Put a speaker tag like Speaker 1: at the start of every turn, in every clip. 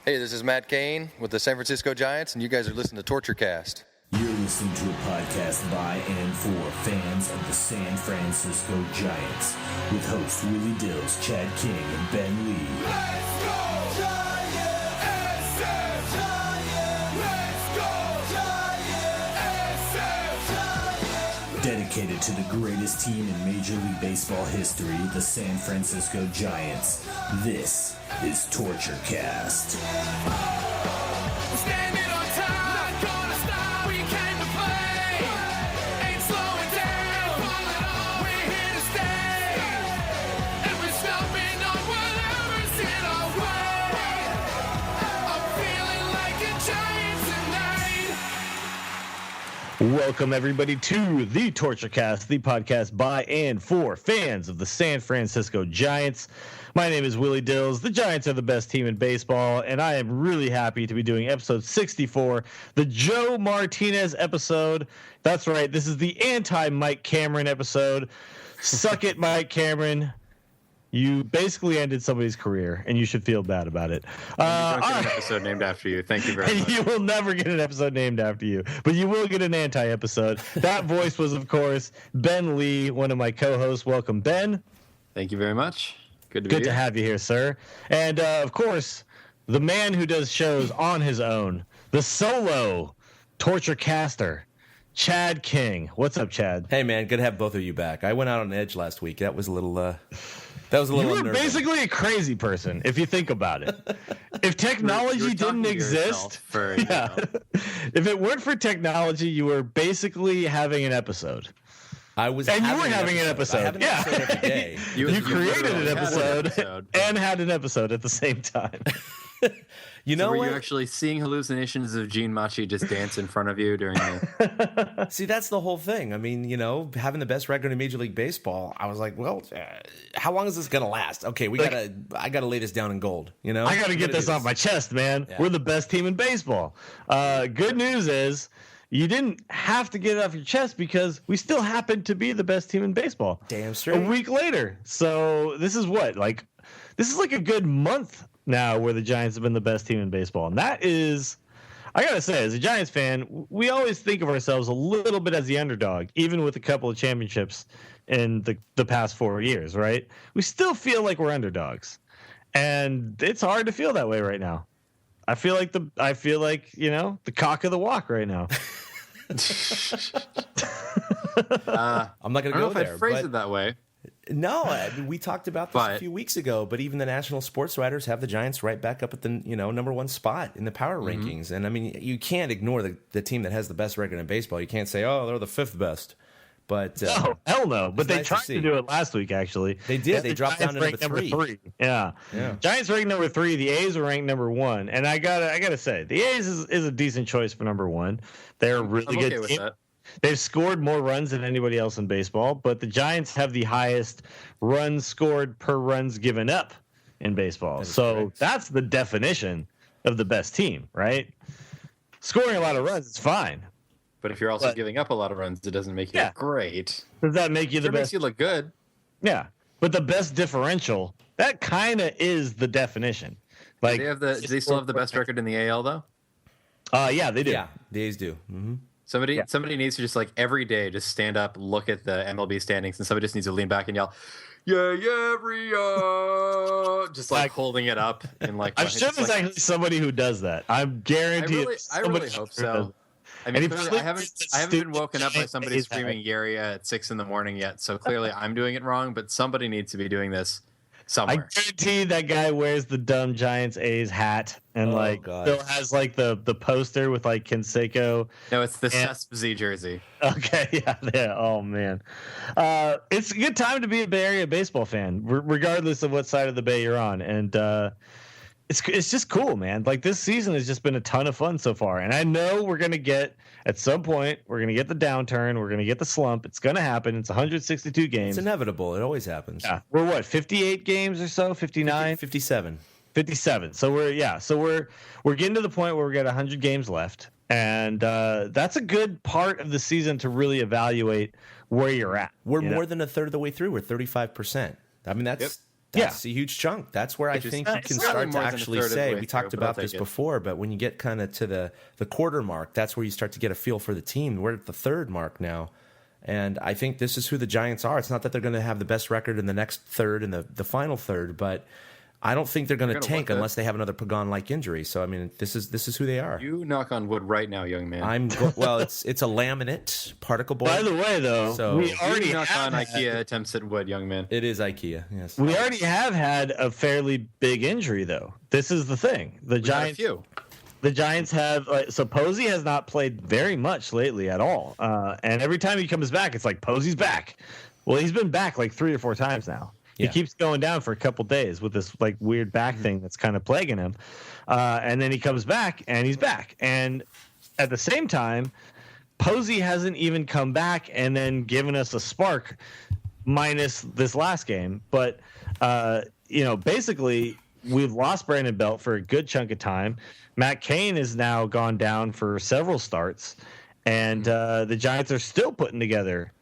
Speaker 1: Hey, this is Matt Cain with the San Francisco Giants, and you guys are listening to Torture Cast.
Speaker 2: You're listening to a podcast by and for fans of the San Francisco Giants with hosts Willie Dills, Chad King, and Ben Lee.
Speaker 3: Let's go Giants! SF Giants! Let's go Giants! SF Giants!
Speaker 2: Dedicated to the greatest team in Major League Baseball history, the San Francisco Giants. This is Torture Cast.
Speaker 3: We're standing on top, not gonna stop. We came to play, ain't slowing down. We're here to stay, and we're stomping on whatever's in our way. I'm feeling like a giant tonight.
Speaker 4: Welcome, everybody, to the Torture Cast, the podcast by and for fans of the San Francisco Giants. My name is Willie Dills. The Giants are the best team in baseball, and I am really happy to be doing episode 64, the Joe Martinez episode. That's right, this is the anti-Mike Cameron episode. Suck it, Mike Cameron. You basically ended somebody's career, and you should feel bad about it.
Speaker 5: You don't get an episode named after you. Thank you very much.
Speaker 4: You will never get an episode named after you, but you will get an anti-episode. That voice was, of course, Ben Lee, one of my co-hosts. Welcome, Ben.
Speaker 5: Thank you very much. Good to
Speaker 4: have you here, sir. And, of course, the man who does shows on his own, the solo torture caster, Chad King. What's up, Chad?
Speaker 6: Hey, man, good to have both of you back. I went out on edge last week. That was a little
Speaker 4: You were
Speaker 6: unnerving.
Speaker 4: basically a crazy person, if you think about it. If technology didn't exist, if it weren't for technology, you were basically having an episode.
Speaker 6: I was,
Speaker 4: and you were having an episode.
Speaker 6: I have an episode every day.
Speaker 4: You created an episode
Speaker 5: episode.
Speaker 4: and had an episode at the same time.
Speaker 6: You know
Speaker 5: were
Speaker 6: what?
Speaker 5: you actually seeing hallucinations of Gene Machi just dance in front of you during the...
Speaker 6: See, that's the whole thing. I mean, you know, having the best record in Major League Baseball, I was like, well, how long is this gonna last? Okay, I gotta lay this down in gold. You know,
Speaker 4: I gotta get this off my chest, man. Yeah. We're the best team in baseball. Good news is you didn't have to get it off your chest because we still happen to be the best team in baseball.
Speaker 6: Damn straight.
Speaker 4: A week later. So this is like a good month now where the Giants have been the best team in baseball. And that is, I gotta say, as a Giants fan, we always think of ourselves a little bit as the underdog, even with a couple of championships in the past 4 years, right? We still feel like we're underdogs. And it's hard to feel that way right now. I feel like the cock of the walk right now.
Speaker 6: I'm not going to go there.
Speaker 5: I don't know if I'd phrase it that way.
Speaker 6: No, we talked about this a few weeks ago, but even the national sports writers have the Giants right back up at the number one spot in the power rankings. And I mean, you can't ignore the team that has the best record in baseball. You can't say, oh, they're the fifth best. But
Speaker 4: no, hell no. But they tried to do it last week, actually.
Speaker 6: They did. They dropped down to number three.
Speaker 4: Yeah. Giants ranked number 3. The A's were ranked number 1. And I gotta say, the A's is a decent choice for number 1. They're a really good
Speaker 5: with
Speaker 4: team.
Speaker 5: that.
Speaker 4: They've scored more runs than anybody else in baseball, but the Giants have the highest runs scored per runs given up in baseball. So that's the definition of the best team, right? Scoring a lot of runs is fine.
Speaker 5: But if you're also giving up a lot of runs, it doesn't make you look great.
Speaker 4: Does that make you the best?
Speaker 5: It makes you look good.
Speaker 4: Yeah, but the best differential, that kind of is the definition. Like,
Speaker 5: do they still have the best record in the AL though?
Speaker 4: Yeah, they do.
Speaker 6: Yeah, the A's do. Mm-hmm.
Speaker 5: Somebody needs to just like every day just stand up, look at the MLB standings, and somebody just needs to lean back and yell, "Yeah, Rio!" Just like holding it up and like.
Speaker 4: I'm sure there's actually somebody who does that. I'm guaranteed.
Speaker 5: I really hope so. I mean, clearly, I haven't been woken up by somebody screaming "Yaria" at 6 a.m. yet. So clearly, I'm doing it wrong. But somebody needs to be doing this somewhere.
Speaker 4: I guarantee that guy wears the dumb Giants A's hat and still has like the poster with like Canseco.
Speaker 5: No, it's the Cespedes jersey.
Speaker 4: Okay, yeah. Oh man, it's a good time to be a Bay Area baseball fan, regardless of what side of the Bay you're on, and it's just cool, man. Like, this season has just been a ton of fun so far, and I know we're gonna get at some point we're gonna get the downturn, we're gonna get the slump. It's gonna happen. It's 162 games.
Speaker 6: It's inevitable. It always happens.
Speaker 4: Yeah, we're what, 58 games or so, 59,
Speaker 6: 57.
Speaker 4: 57. So we're getting to the point where we got 100 games left, and that's a good part of the season to really evaluate where you're at.
Speaker 6: We're more than a third of the way through. We're 35%. I mean, that's That's a huge chunk. That's where I think you can start to actually say, we talked about this before, but when you get kind of to the quarter mark, that's where you start to get a feel for the team. We're at the third mark now. And I think this is who the Giants are. It's not that they're going to have the best record in the next third and the final third, but I don't think they're going to tank unless they have another Pagan-like injury. So I mean, this is who they are.
Speaker 5: You knock on wood right now, young man.
Speaker 6: Well, it's a laminate particle board.
Speaker 4: By the way, though,
Speaker 6: so
Speaker 4: we already
Speaker 5: knock on IKEA attempts at wood, young man.
Speaker 6: It is IKEA. Yes,
Speaker 4: we already have had a fairly big injury, though. This is the thing. The Giants have so Posey has not played very much lately at all, and every time he comes back, it's like Posey's back. Well, he's been back like 3 or 4 times now. He keeps going down for a couple days with this like weird back thing that's kind of plaguing him. And then he comes back and he's back. And at the same time, Posey hasn't even come back and then given us a spark minus this last game. But, basically we've lost Brandon Belt for a good chunk of time. Matt Cain has now gone down for several starts. And the Giants are still putting together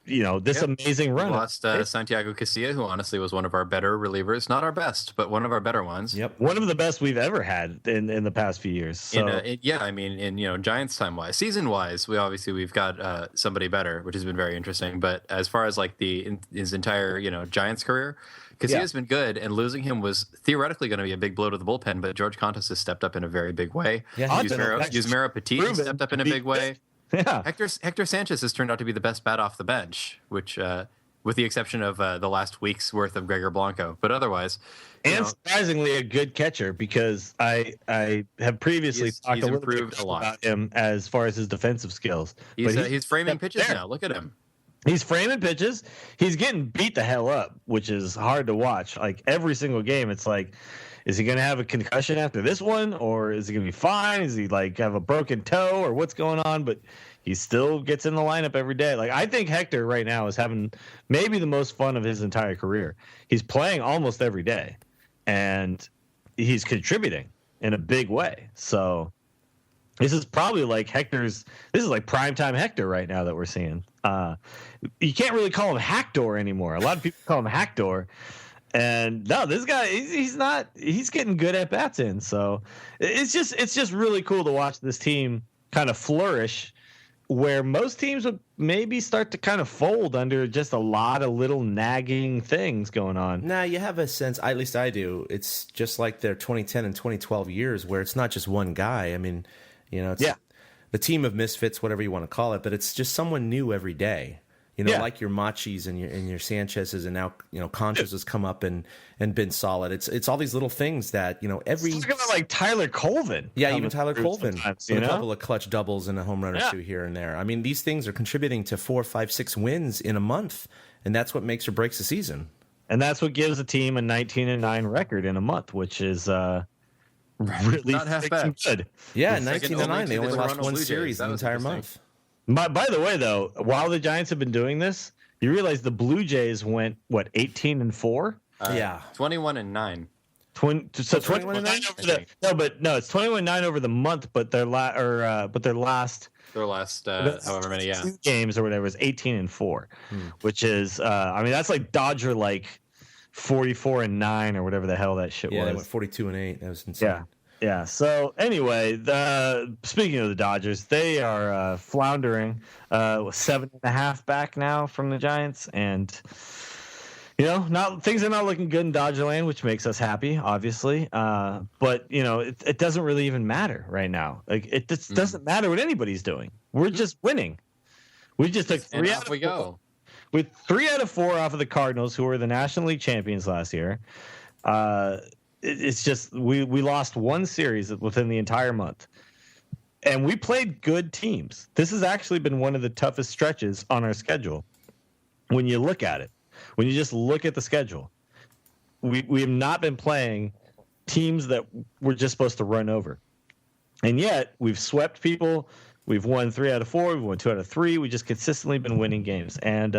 Speaker 4: this amazing run.
Speaker 5: We lost Santiago Casilla, who honestly was one of our better relievers. Not our best, but one of our better ones.
Speaker 6: Yep.
Speaker 4: One of the best we've ever had in the past few years. So.
Speaker 5: In Giants time wise, season wise, we've got somebody better, which has been very interesting. But as far as like his entire Giants career, Casilla's been good, and losing him was theoretically going to be a big blow to the bullpen. But George Contas has stepped up in a very big way.
Speaker 6: Yeah,
Speaker 5: Yusmeiro Petit has stepped up in a big way.
Speaker 4: Yeah,
Speaker 5: Hector Sanchez has turned out to be the best bat off the bench, which, with the exception of the last week's worth of Gregor Blanco, but otherwise,
Speaker 4: surprisingly a good catcher because I have previously talked a little bit about him as far as his defensive skills.
Speaker 5: He's framing pitches now. Look at him.
Speaker 4: He's framing pitches. He's getting beat the hell up, which is hard to watch. Like every single game, it's like, is he going to have a concussion after this one, or is he going to be fine? Is he like have a broken toe, or what's going on? But he still gets in the lineup every day. Like I think Hector right now is having maybe the most fun of his entire career. He's playing almost every day, and he's contributing in a big way. So this is probably like This is like primetime Hector right now that we're seeing. You can't really call him Hackdor anymore. A lot of people call him Hackdor. And no, this guy, he's getting good at bats in. So it's just really cool to watch this team kind of flourish where most teams would maybe start to kind of fold under just a lot of little nagging things going on.
Speaker 6: Nah, you have a sense, at least I do. It's just like their 2010 and 2012 years where it's not just one guy. I mean, it's the team of misfits, whatever you want to call it, but it's just someone new every day. Like your Machis and your Sanchez's, and now Conchas has come up and been solid. It's all these little things that every.
Speaker 4: Talking about like Tyler Colvin.
Speaker 6: Yeah, even Tyler Colvin.
Speaker 4: A
Speaker 6: couple of clutch doubles and a home run or two here and there. I mean, these things are contributing to 4, 5, 6 wins in a month, and that's what makes or breaks a season.
Speaker 4: And that's what gives a team a 19-9 record in a month, which is really
Speaker 5: not half bad.
Speaker 4: Good.
Speaker 6: Yeah, 19-9. They only lost one series the entire month.
Speaker 4: By the way, though, while the Giants have been doing this, you realize the Blue Jays went 18-4?
Speaker 5: 21-9.
Speaker 4: So 21-9 over it's 21-9 over the month, but their last
Speaker 5: however many
Speaker 4: 2 games or whatever is 18-4, which is that's like Dodger like 44-9 or whatever the hell that shit was.
Speaker 6: Yeah, they went 42-8. That was insane.
Speaker 4: Yeah. So anyway, speaking of the Dodgers, they are floundering, 7.5 back now from the Giants, and things are not looking good in Dodgerland, which makes us happy, obviously. But it doesn't really even matter right now. Like it just doesn't matter what anybody's doing. We're just winning. We just took 3 out of 4.
Speaker 5: Go.
Speaker 4: With 3 out of 4 off of the Cardinals, who were the National League champions last year. It's just we lost 1 series within the entire month, and we played good teams. This has actually been one of the toughest stretches on our schedule. When you look at it, when you just look at the schedule, we have not been playing teams that we're just supposed to run over, and yet we've swept people. We've won 3 out of 4. We've won 2 out of 3. We just consistently been winning games, and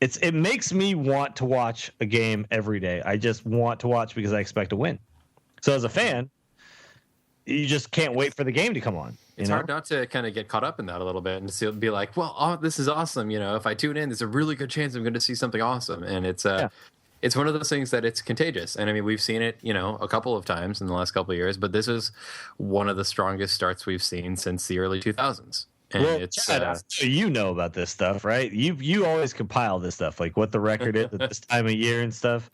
Speaker 4: it makes me want to watch a game every day. I just want to watch because I expect to win. So as a fan, you just can't wait for the game to come on.
Speaker 5: It's hard not to kind of get caught up in that a little bit and to be like, well, this is awesome. If I tune in, there's a really good chance I'm going to see something awesome. And it's it's one of those things that it's contagious. And I mean, we've seen it, a couple of times in the last couple of years, but this is one of the strongest starts we've seen since the early 2000s. And
Speaker 4: well,
Speaker 5: it's
Speaker 4: Chad, you know about this stuff, right? You always compile this stuff, like what the record is at this time of year and stuff.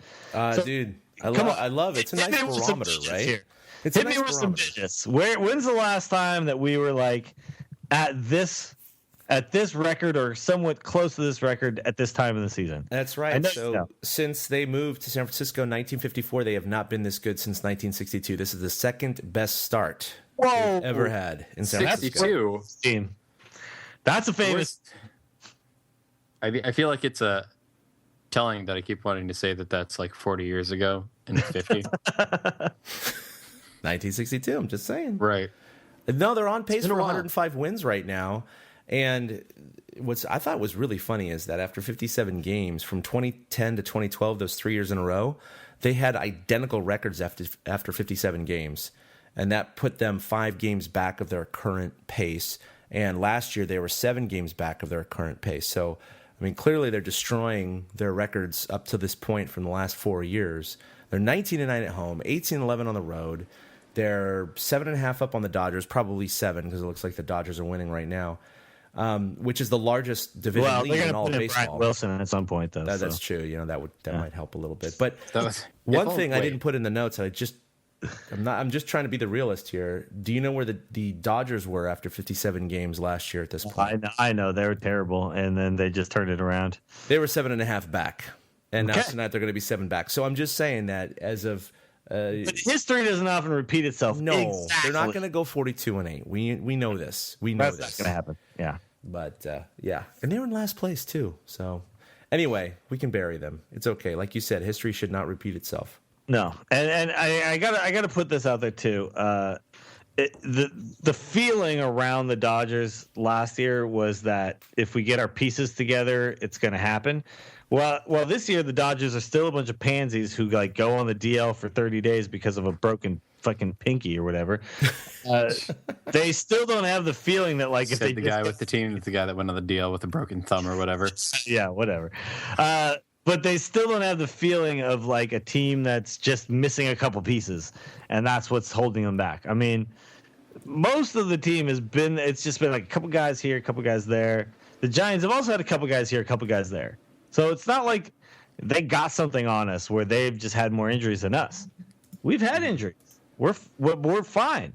Speaker 6: Dude, I love it. It's a nice barometer, right?
Speaker 4: Here.
Speaker 6: It's
Speaker 4: Hit
Speaker 6: a nice
Speaker 4: me with some
Speaker 6: barometer.
Speaker 4: digits. When's the last time that we were like at this record or somewhat close to this record at this time of the season?
Speaker 6: That's right. So since they moved to San Francisco in 1954, they have not been this good since 1962. This is the second best start they've ever had in San Francisco.
Speaker 5: 62.
Speaker 4: That's a famous.
Speaker 5: I feel like it's telling that I keep wanting to say that that's like 40 years ago and 50.
Speaker 6: 1962. I'm just saying.
Speaker 5: Right.
Speaker 6: No, they're on pace
Speaker 5: been a
Speaker 6: for
Speaker 5: while.
Speaker 6: 105 wins right now. And what I thought was really funny is that after 57 games, from 2010 to 2012, those 3 years in a row, they had identical records after 57 games. And that put them 5 games back of their current pace. And last year, they were 7 games back of their current pace. So, I mean, clearly they're destroying their records up to this point from the last 4 years. They're 19-9 at home, 18-11 on the road. They're 7.5 up on the Dodgers, probably 7 because it looks like the Dodgers are winning right now, which is the largest division lead in all of baseball.
Speaker 4: Brian Wilson at some point, though.
Speaker 6: That's true. That might help a little bit. But
Speaker 5: One
Speaker 6: thing I didn't put in the notes, I'm just trying to be the realist here. Do you know where the Dodgers were after 57 games last year at this point?
Speaker 4: I know they were terrible, and then they just turned it around.
Speaker 6: They were 7.5 back, and now tonight they're going to be 7 back. So I'm just saying that as of
Speaker 4: but history doesn't often repeat itself.
Speaker 6: no,
Speaker 4: exactly.
Speaker 6: they're not going to go 42-8. We know this. We know
Speaker 4: That's
Speaker 6: this.
Speaker 4: not going to happen. Yeah,
Speaker 6: But yeah, and they were in last place too. So anyway, we can bury them. It's okay. Like you said, history should not repeat itself.
Speaker 4: no, and I gotta put this out there too. The feeling around the Dodgers last year was that if we get our pieces together, it's going to happen. Well, this year the Dodgers are still a bunch of pansies who like go on the DL for 30 days because of a broken fucking pinky or whatever. They still don't have the feeling that like if they
Speaker 5: the guy with the team, it's the guy that went on the deal with a broken thumb or whatever.
Speaker 4: yeah, whatever. But they still don't have the feeling of like a team that's just missing a couple pieces, and that's what's holding them back. I mean, most of the team it's just been like a couple guys here, a couple guys there. The Giants have also had a couple guys here, a couple guys there. So it's not like they got something on us where they've just had more injuries than us. We've had injuries. We're fine.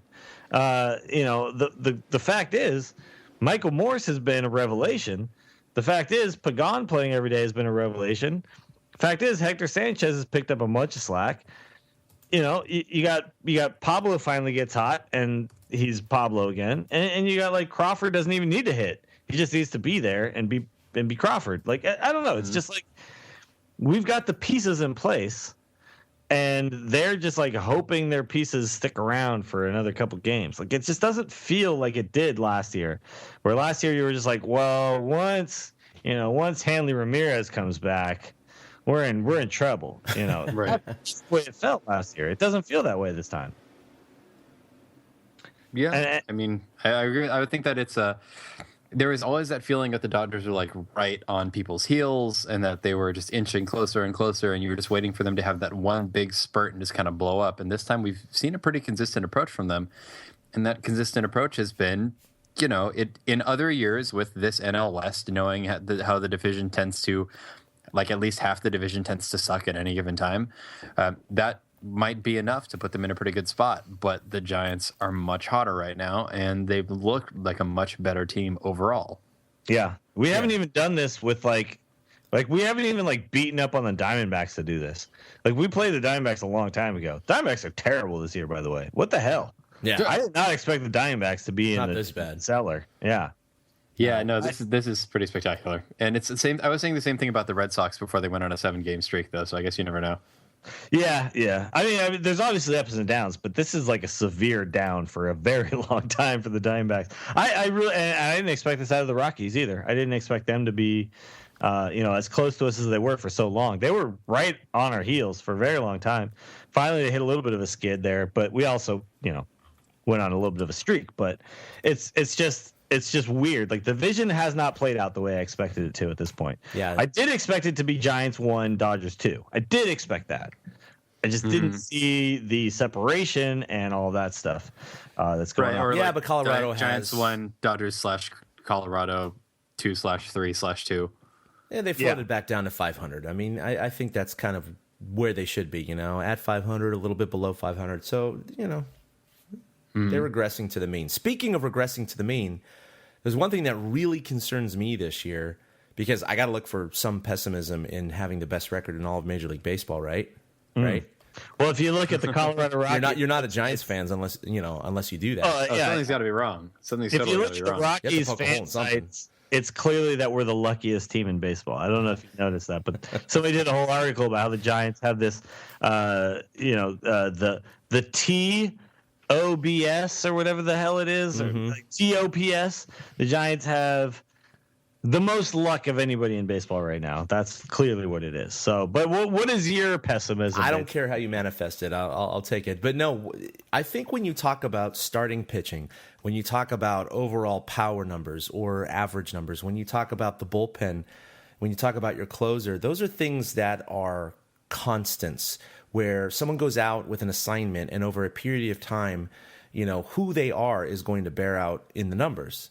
Speaker 4: The fact is, Michael Morse has been a revelation. The fact is, Pagan playing every day has been a revelation. The fact is, Hector Sanchez has picked up a bunch of slack. You got Pablo finally gets hot, and he's Pablo again. And you got like Crawford doesn't even need to hit. He just needs to be there and be Crawford. Like I don't know. It's just like we've got the pieces in place, and they're just like hoping their pieces stick around for another couple games. Like it just doesn't feel like it did last year. Where last year you were just like, well, once Hanley Ramirez comes back, we're in trouble.
Speaker 5: Right.
Speaker 4: That's the way it felt last year. It doesn't feel that way this time.
Speaker 5: Yeah, I mean, I agree. I would think that it's there was always that feeling that the Dodgers were like right on people's heels and that they were just inching closer and closer, and you were just waiting for them to have that one big spurt and just kind of blow up. And this time we've seen a pretty consistent approach from them, and that consistent approach has been, it in other years with this NL West, knowing how the division tends to, like at least half the division tends to suck at any given time, that might be enough to put them in a pretty good spot. But the Giants are much hotter right now, and they've looked like a much better team overall.
Speaker 4: Yeah. We haven't even done this with like we haven't even like beaten up on the Diamondbacks to do this. Like we played the Diamondbacks a long time ago. Diamondbacks are terrible this year, by the way. What the hell?
Speaker 6: Yeah.
Speaker 4: I did not expect the Diamondbacks to be
Speaker 6: Not
Speaker 4: in the
Speaker 6: this bad.
Speaker 4: cellar. Yeah.
Speaker 5: Yeah, no, this is pretty spectacular. And it's the same. I was saying the same thing about the Red Sox before they went on a 7-game streak, though. So I guess you never know.
Speaker 4: Yeah. I mean, there's obviously ups and downs, but this is like a severe down for a very long time for the Diamondbacks. I didn't expect this out of the Rockies either. I didn't expect them to be, as close to us as they were for so long. They were right on our heels for a very long time. Finally, they hit a little bit of a skid there, but we also, went on a little bit of a streak. But it's it's just weird. Like the division has not played out the way I expected it to at this point.
Speaker 6: Yeah.
Speaker 4: I did expect it to be Giants 1, Dodgers 2. I did expect that. I just didn't see the separation and all that stuff that's going on.
Speaker 5: Or
Speaker 6: Yeah,
Speaker 5: like
Speaker 6: but Colorado
Speaker 5: Giants
Speaker 6: has
Speaker 5: 1, Dodgers / Colorado 2/3/2.
Speaker 6: Yeah, they floated back down to 500. I mean, I think that's kind of where they should be, at 500, a little bit below 500. So, they're regressing to the mean. Speaking of regressing to the mean, there's one thing that really concerns me this year, because I got to look for some pessimism in having the best record in all of Major League Baseball, right? Right?
Speaker 4: Well, if you look at the Colorado Rockies,
Speaker 6: You're not a Giants fans unless you do that.
Speaker 5: Something's got to be wrong. Something's
Speaker 4: if
Speaker 5: totally
Speaker 4: you
Speaker 5: got
Speaker 4: look
Speaker 5: to
Speaker 4: at
Speaker 5: be
Speaker 4: the
Speaker 5: wrong.
Speaker 4: Rockies
Speaker 6: poke a hole in
Speaker 4: fan
Speaker 6: something.
Speaker 4: sites, it's clearly that we're the luckiest team in baseball. I don't know if you noticed that, but somebody did a whole article about how the Giants have this, the TOBS or whatever the hell it is, or like TOPS. The Giants have the most luck of anybody in baseball right now. That's clearly what it is. So, but what is your pessimism?
Speaker 6: I don't care how you manifest it. I'll take it. But no, I think when you talk about starting pitching, when you talk about overall power numbers or average numbers, when you talk about the bullpen, when you talk about your closer, those are things that are constants, where someone goes out with an assignment and over a period of time, who they are is going to bear out in the numbers.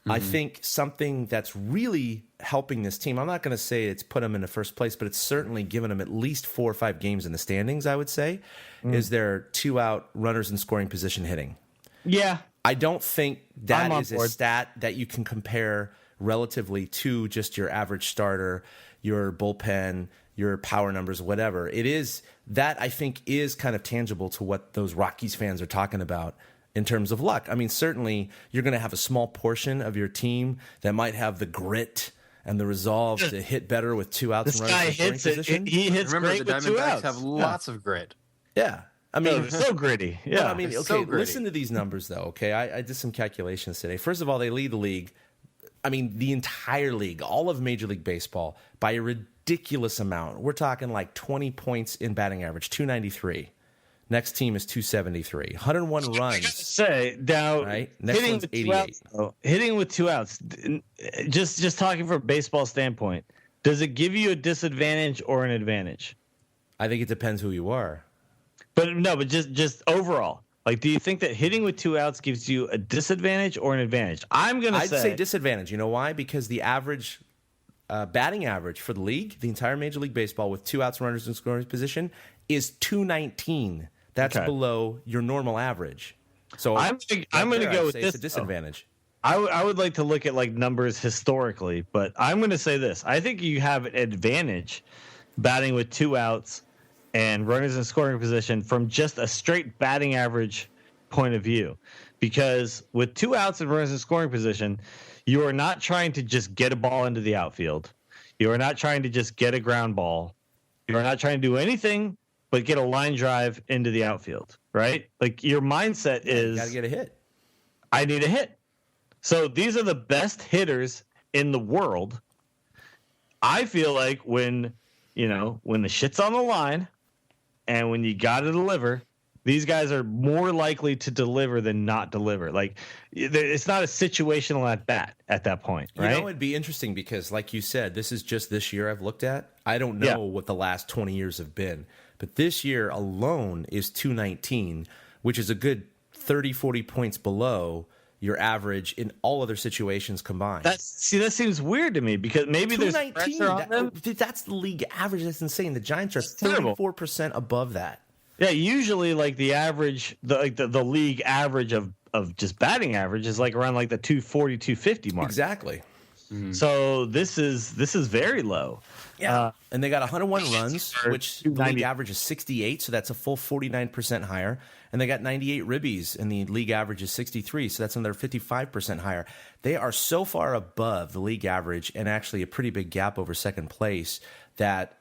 Speaker 6: I think something that's really helping this team, I'm not going to say it's put them in the first place, but it's certainly given them at least 4 or 5 games in the standings, I would say, is their 2-out runners in scoring position hitting.
Speaker 4: Yeah.
Speaker 6: I don't think that is a
Speaker 4: board.
Speaker 6: stat that you can compare relatively to just your average starter, your bullpen, your power numbers, whatever. It is that I think is kind of tangible to what those Rockies fans are talking about in terms of luck. I mean, certainly you're going to have a small portion of your team that might have the grit and the resolve to hit better with 2 outs
Speaker 4: This
Speaker 6: and
Speaker 4: guy
Speaker 6: runners in scoring
Speaker 4: hits it.
Speaker 6: position.
Speaker 4: He hits
Speaker 5: Remember,
Speaker 4: great
Speaker 5: the
Speaker 4: with 2
Speaker 5: Diamondbacks
Speaker 4: outs.
Speaker 5: have lots of grit.
Speaker 6: Yeah. I mean,
Speaker 4: So gritty.
Speaker 6: but
Speaker 4: Yeah.
Speaker 6: I mean,
Speaker 5: It's
Speaker 6: okay,
Speaker 5: so gritty.
Speaker 6: listen to these numbers, though, okay? I did some calculations today. First of all, they lead the league, I mean, the entire league, all of Major League Baseball, by a ridiculous amount. We're talking like 20 points in batting average, 293. Next team is 273. 101 runs.
Speaker 4: Say now,
Speaker 6: Right. Next
Speaker 4: hitting
Speaker 6: one's
Speaker 4: with
Speaker 6: 88.
Speaker 4: 2 outs, though, hitting with 2 outs. Just talking from a baseball standpoint, does it give you a disadvantage or an advantage?
Speaker 6: I think it depends who you are.
Speaker 4: But no, but just overall, like, do you think that hitting with 2 outs gives you a disadvantage or an advantage?
Speaker 6: I'd say disadvantage. You know why? Because the average batting average for the league, the entire Major League Baseball, with 2 outs, runners in scoring position, is 219. That's
Speaker 4: Okay.
Speaker 6: below your normal average. So
Speaker 4: I'm going to go with this.
Speaker 6: It's a disadvantage.
Speaker 4: I would like to look at like numbers historically, but I'm going to say this. I think you have an advantage batting with 2 outs and runners in scoring position from just a straight batting average point of view. Because with 2 outs and runners in scoring position, you are not trying to just get a ball into the outfield. You are not trying to just get a ground ball. You are not trying to do anything but get a line drive into the outfield, right? Like, your mindset is,
Speaker 6: Got to get a hit.
Speaker 4: I need a hit. So these are the best hitters in the world. I feel like when the shit's on the line and when you got to deliver, these guys are more likely to deliver than not deliver. Like, it's not a situational at bat at that point, right?
Speaker 6: It'd be interesting because, like you said, this is just this year I've looked at. I don't know what the last 20 years have been. But this year alone is 219, which is a good 30, 40 points below your average in all other situations combined.
Speaker 4: that seems weird to me because maybe there's
Speaker 6: 219.
Speaker 4: pressure on them.
Speaker 6: That's the league average. That's insane. The Giants are
Speaker 4: terrible.
Speaker 6: 34% above that.
Speaker 4: Yeah, usually like the average, the league average of just batting average is like around like the 240, 250 mark.
Speaker 6: Exactly.
Speaker 4: So this is very low.
Speaker 6: Yeah. And they got 101 runs, which the league
Speaker 4: 290.
Speaker 6: average is 68, so that's a full 49% higher. And they got 98 ribbies, and the league average is 63, so that's another 55% higher. They are so far above the league average and actually a pretty big gap over second place that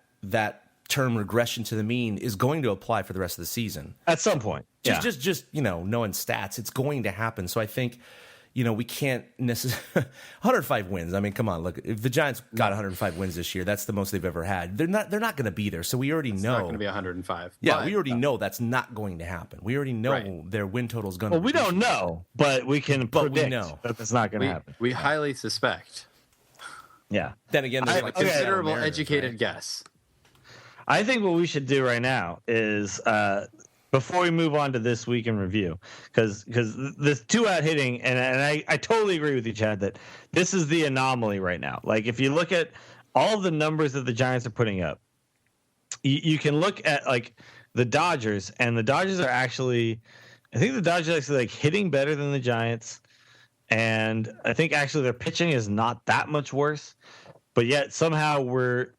Speaker 6: term regression to the mean is going to apply for the rest of the season.
Speaker 4: At some point.
Speaker 6: Just knowing stats, it's going to happen. So I think, we can't necessarily 105 wins. I mean, come on, look. If the Giants got 105 wins this year, that's the most they've ever had. They're not going to be there. So we already know.
Speaker 5: It's not going to be 105.
Speaker 6: Yeah, we already know that's not going to happen. We already know their win total is going to.
Speaker 4: Well, we don't know, but we can predict that it's not going to happen.
Speaker 5: We highly suspect.
Speaker 4: Yeah.
Speaker 6: Then again, there's like
Speaker 5: considerable educated guess.
Speaker 4: I think what we should do right now is before we move on to this week in review, because this 2-out hitting, and I totally agree with you, Chad, that this is the anomaly right now. Like if you look at all the numbers that the Giants are putting up, you can look at like the Dodgers, and the Dodgers are actually, I think the Dodgers are actually like hitting better than the Giants, and I think actually their pitching is not that much worse, but yet somehow we're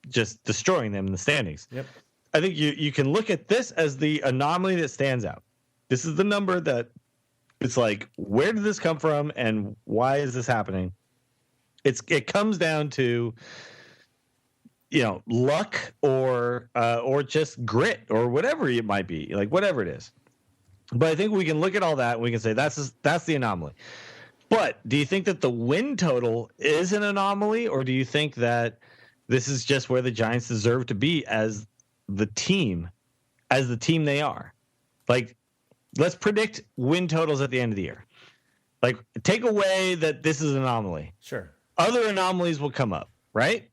Speaker 4: just destroying them in the standings.
Speaker 6: Yep.
Speaker 4: I think you can look at this as the anomaly that stands out. This is the number that it's like, where did this come from and why is this happening? It comes down to, luck or just grit or whatever it might be, like whatever it is. But I think we can look at all that and we can say that's the anomaly. But do you think that the win total is an anomaly, or do you think that this is just where the Giants deserve to be as the team they are? Like, let's predict win totals at the end of the year. Like, take away that this is an anomaly.
Speaker 6: Sure.
Speaker 4: Other anomalies will come up, right?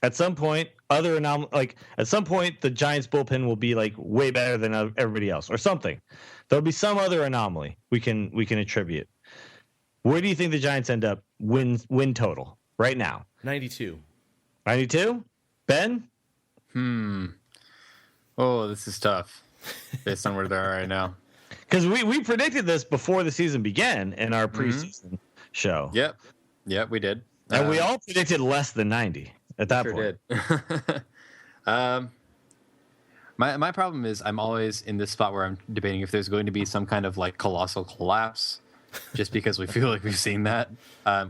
Speaker 4: At some point, at some point, the Giants bullpen will be like way better than everybody else, or something. There'll be some other anomaly we can attribute. Where do you think the Giants end up win total right now?
Speaker 6: 92.
Speaker 4: 92? Ben?
Speaker 5: Oh, this is tough based on where they are right now.
Speaker 4: Because we predicted this before the season began in our preseason show.
Speaker 5: Yep, we did.
Speaker 4: And we all predicted less than 90 at that point.
Speaker 5: Did. My problem is I'm always in this spot where I'm debating if there's going to be some kind of like colossal collapse, just because we feel like we've seen that.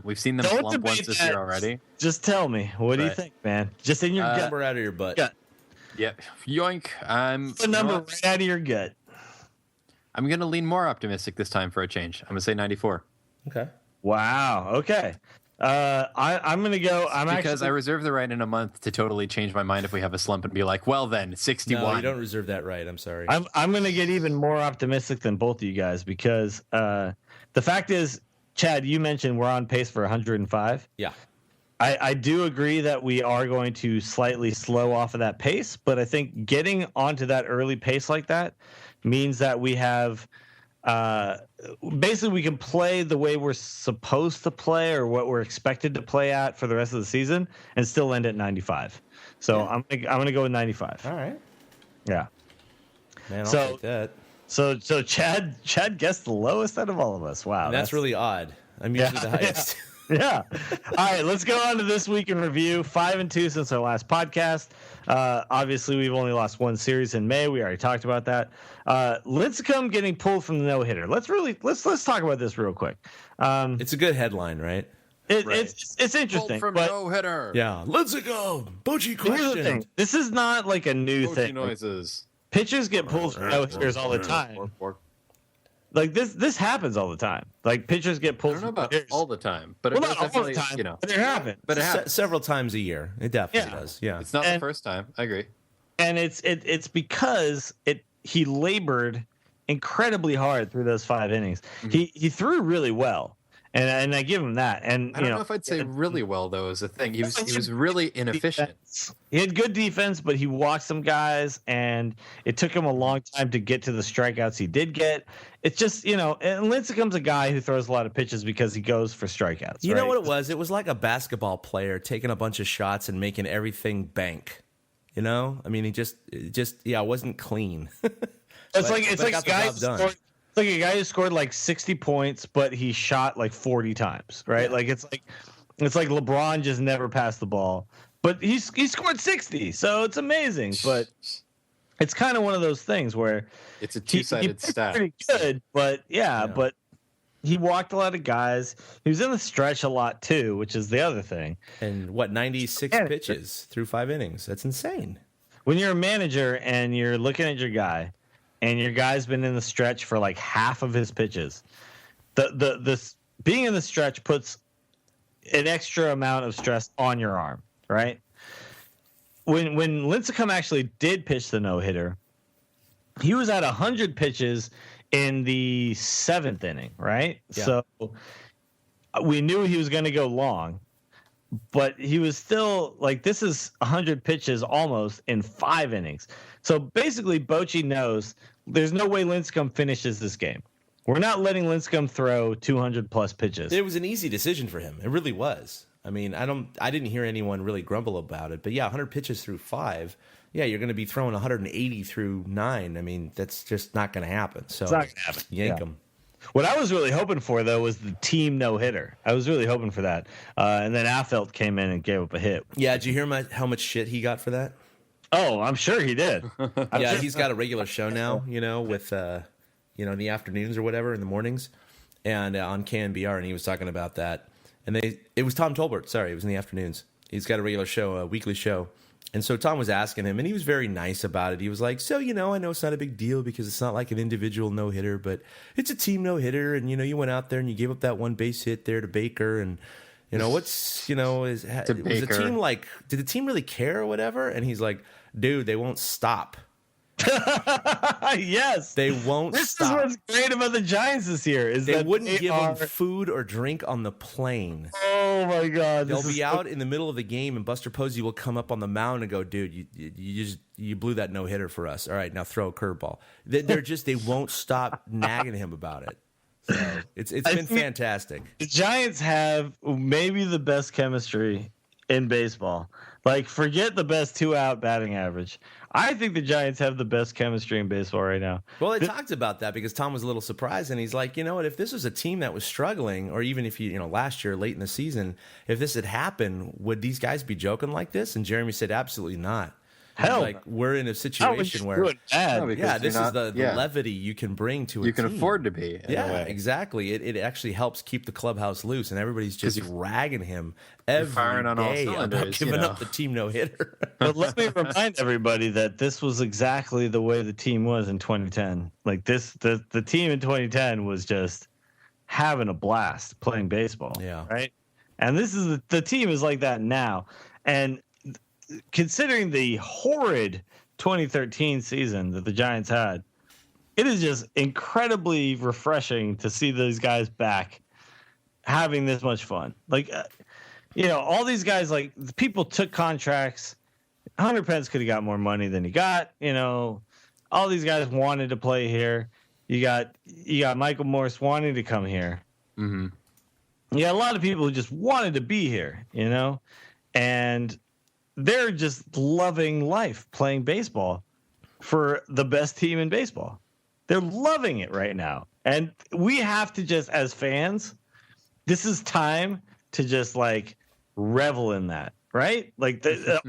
Speaker 5: We've seen them slump once this year already.
Speaker 4: Just tell me, what do you think, man? Just in your gut.
Speaker 6: Number out of your butt.
Speaker 4: Gut.
Speaker 5: Yep. Yoink.
Speaker 4: The number right out of your gut.
Speaker 5: I'm going to lean more optimistic this time for a change. I'm going to say 94.
Speaker 6: Okay.
Speaker 4: Wow. Okay. I'm going to go.
Speaker 5: Because I reserve the right in a month to totally change my mind if we have a slump and be like, well, then 61.
Speaker 6: No, you don't reserve that right. I'm sorry.
Speaker 4: I'm going to get even more optimistic than both of you guys because the fact is, Chad, you mentioned we're on pace for 105.
Speaker 6: Yeah.
Speaker 4: I do agree that we are going to slightly slow off of that pace, but I think getting onto that early pace like that means that we have basically we can play the way we're supposed to play or what we're expected to play at for the rest of the season and still end at 95. So I'm gonna go with 95.
Speaker 6: All right.
Speaker 4: Yeah.
Speaker 6: Man, I'll take that.
Speaker 4: So Chad guessed the lowest out of all of us. Wow.
Speaker 6: And that's really odd. I'm usually the highest.
Speaker 4: Yeah. All right, let's go on to this week in review. 5-2 since our last podcast. Obviously, we've only lost one series in May. We already talked about that. Lincecum getting pulled from the no-hitter. Let's talk about this real quick.
Speaker 6: It's a good headline, right?
Speaker 4: It's interesting.
Speaker 5: Pulled from
Speaker 4: but
Speaker 5: no-hitter.
Speaker 6: Yeah. Lincecum. Bochy
Speaker 4: here's the thing.
Speaker 6: question.
Speaker 4: This is not like a new
Speaker 5: Bochy
Speaker 4: thing.
Speaker 5: noises.
Speaker 4: Pitchers get pulled from no-hitters all the time. Like this happens all the time. Like pitchers get pulled.
Speaker 5: I don't know
Speaker 4: from
Speaker 5: about
Speaker 4: no-hitters.
Speaker 5: all the time, but
Speaker 4: Well,
Speaker 5: it does
Speaker 4: not all the
Speaker 5: definitely,
Speaker 4: time, but it happens.
Speaker 5: But it happens.
Speaker 6: Several times a year. It definitely does. Yeah.
Speaker 5: It's not the first time. I agree.
Speaker 4: And it's because he labored incredibly hard through those 5 innings. Mm-hmm. He threw really well, and I give him that. And
Speaker 5: I don't know if I'd say really well though. Is the thing he was really inefficient.
Speaker 4: He had good defense, but he walked some guys, and it took him a long time to get to the strikeouts he did get. It's just, and Lincecum's a guy who throws a lot of pitches because he goes for strikeouts.
Speaker 6: You know what it was? It was like a basketball player taking a bunch of shots and making everything bank. I mean, he just wasn't clean.
Speaker 4: It's like a guy who scored like 60 points, but he shot like 40 times, right? Yeah. Like it's like LeBron just never passed the ball, but he scored 60, so it's amazing. But it's kind of one of those things where
Speaker 5: it's a two-sided stat.
Speaker 4: Pretty good, but but he walked a lot of guys. He was in the stretch a lot too, which is the other thing.
Speaker 6: And 96 pitches through 5 innings. That's insane.
Speaker 4: When you're a manager and you're looking at your guy, and your guy's been in the stretch for like half of his pitches, the being in the stretch puts an extra amount of stress on your arm, right? When Lincecum actually did pitch the no-hitter, he was at 100 pitches in the 7th inning, right? Yeah. So we knew he was going to go long, but he was still like, this is 100 pitches almost in 5 innings. So basically, Bochy knows there's no way Lincecum finishes this game. We're not letting Lincecum throw 200 plus pitches.
Speaker 6: It was an easy decision for him. It really was. I mean, I didn't hear anyone really grumble about it, but yeah, 100 pitches through 5. Yeah, you're going to be throwing 180 through 9. I mean, that's just not going to happen. So
Speaker 4: it's not going to happen.
Speaker 6: Yank him.
Speaker 4: What I was really hoping for, though, was the team no-hitter. I was really hoping for that. And then Affeldt came in and gave up a hit.
Speaker 6: Yeah, did you hear how much shit he got for that?
Speaker 4: Oh, I'm sure he did.
Speaker 6: Yeah, he's got a regular show now, with, in the afternoons or whatever, in the mornings, and on KNBR, and he was talking about that. And it was Tom Tolbert, sorry, it was in the afternoons. He's got a regular show, a weekly show. And so Tom was asking him, and he was very nice about it. He was like, so, I know it's not a big deal because it's not like an individual no-hitter, but it's a team no-hitter. And, you went out there and you gave up that one base hit there to Baker. And, did the team really care or whatever? And he's like, dude, they won't stop.
Speaker 4: Yes,
Speaker 6: they won't stop.
Speaker 4: This is what's great about the Giants this year is
Speaker 6: they
Speaker 4: that
Speaker 6: wouldn't give them food or drink on the plane.
Speaker 4: Oh my God!
Speaker 6: They'll be out in the middle of the game, and Buster Posey will come up on the mound and go, "Dude, you blew that no hitter for us. All right, now throw a curveball." They won't stop nagging him about it. So it's been fantastic.
Speaker 4: The Giants have maybe the best chemistry in baseball. Like, forget the best 2-out batting average. I think the Giants have the best chemistry in baseball right now.
Speaker 6: Well, they talked about that because Tom was a little surprised, and he's like, you know what, if this was a team that was struggling, or even if last year, late in the season, if this had happened, would these guys be joking like this? And Jeremy said, absolutely not.
Speaker 4: Hell,
Speaker 6: like, we're in a situation where,
Speaker 4: this
Speaker 6: is the levity you can bring to a team.
Speaker 5: You can afford to be.
Speaker 6: Yeah, exactly. It actually helps keep the clubhouse loose, and everybody's just ragging him every day about giving up the team no-hitter.
Speaker 4: But let me remind everybody that this was exactly the way the team was in 2010. Like the team in 2010 was just having a blast playing baseball.
Speaker 6: Yeah.
Speaker 4: Right. And this is the team is like that now. And considering the horrid 2013 season that the Giants had, it is just incredibly refreshing to see those guys back having this much fun. Like, all these guys, like, the people took contracts. Hunter Pence could have got more money than he got. All these guys wanted to play here. You got Michael Morse wanting to come here.
Speaker 5: Mm-hmm.
Speaker 4: You got a lot of people who just wanted to be here, and they're just loving life playing baseball for the best team in baseball. They're loving it right now. And we have to just, as fans, this is time to just like revel in that, right? Like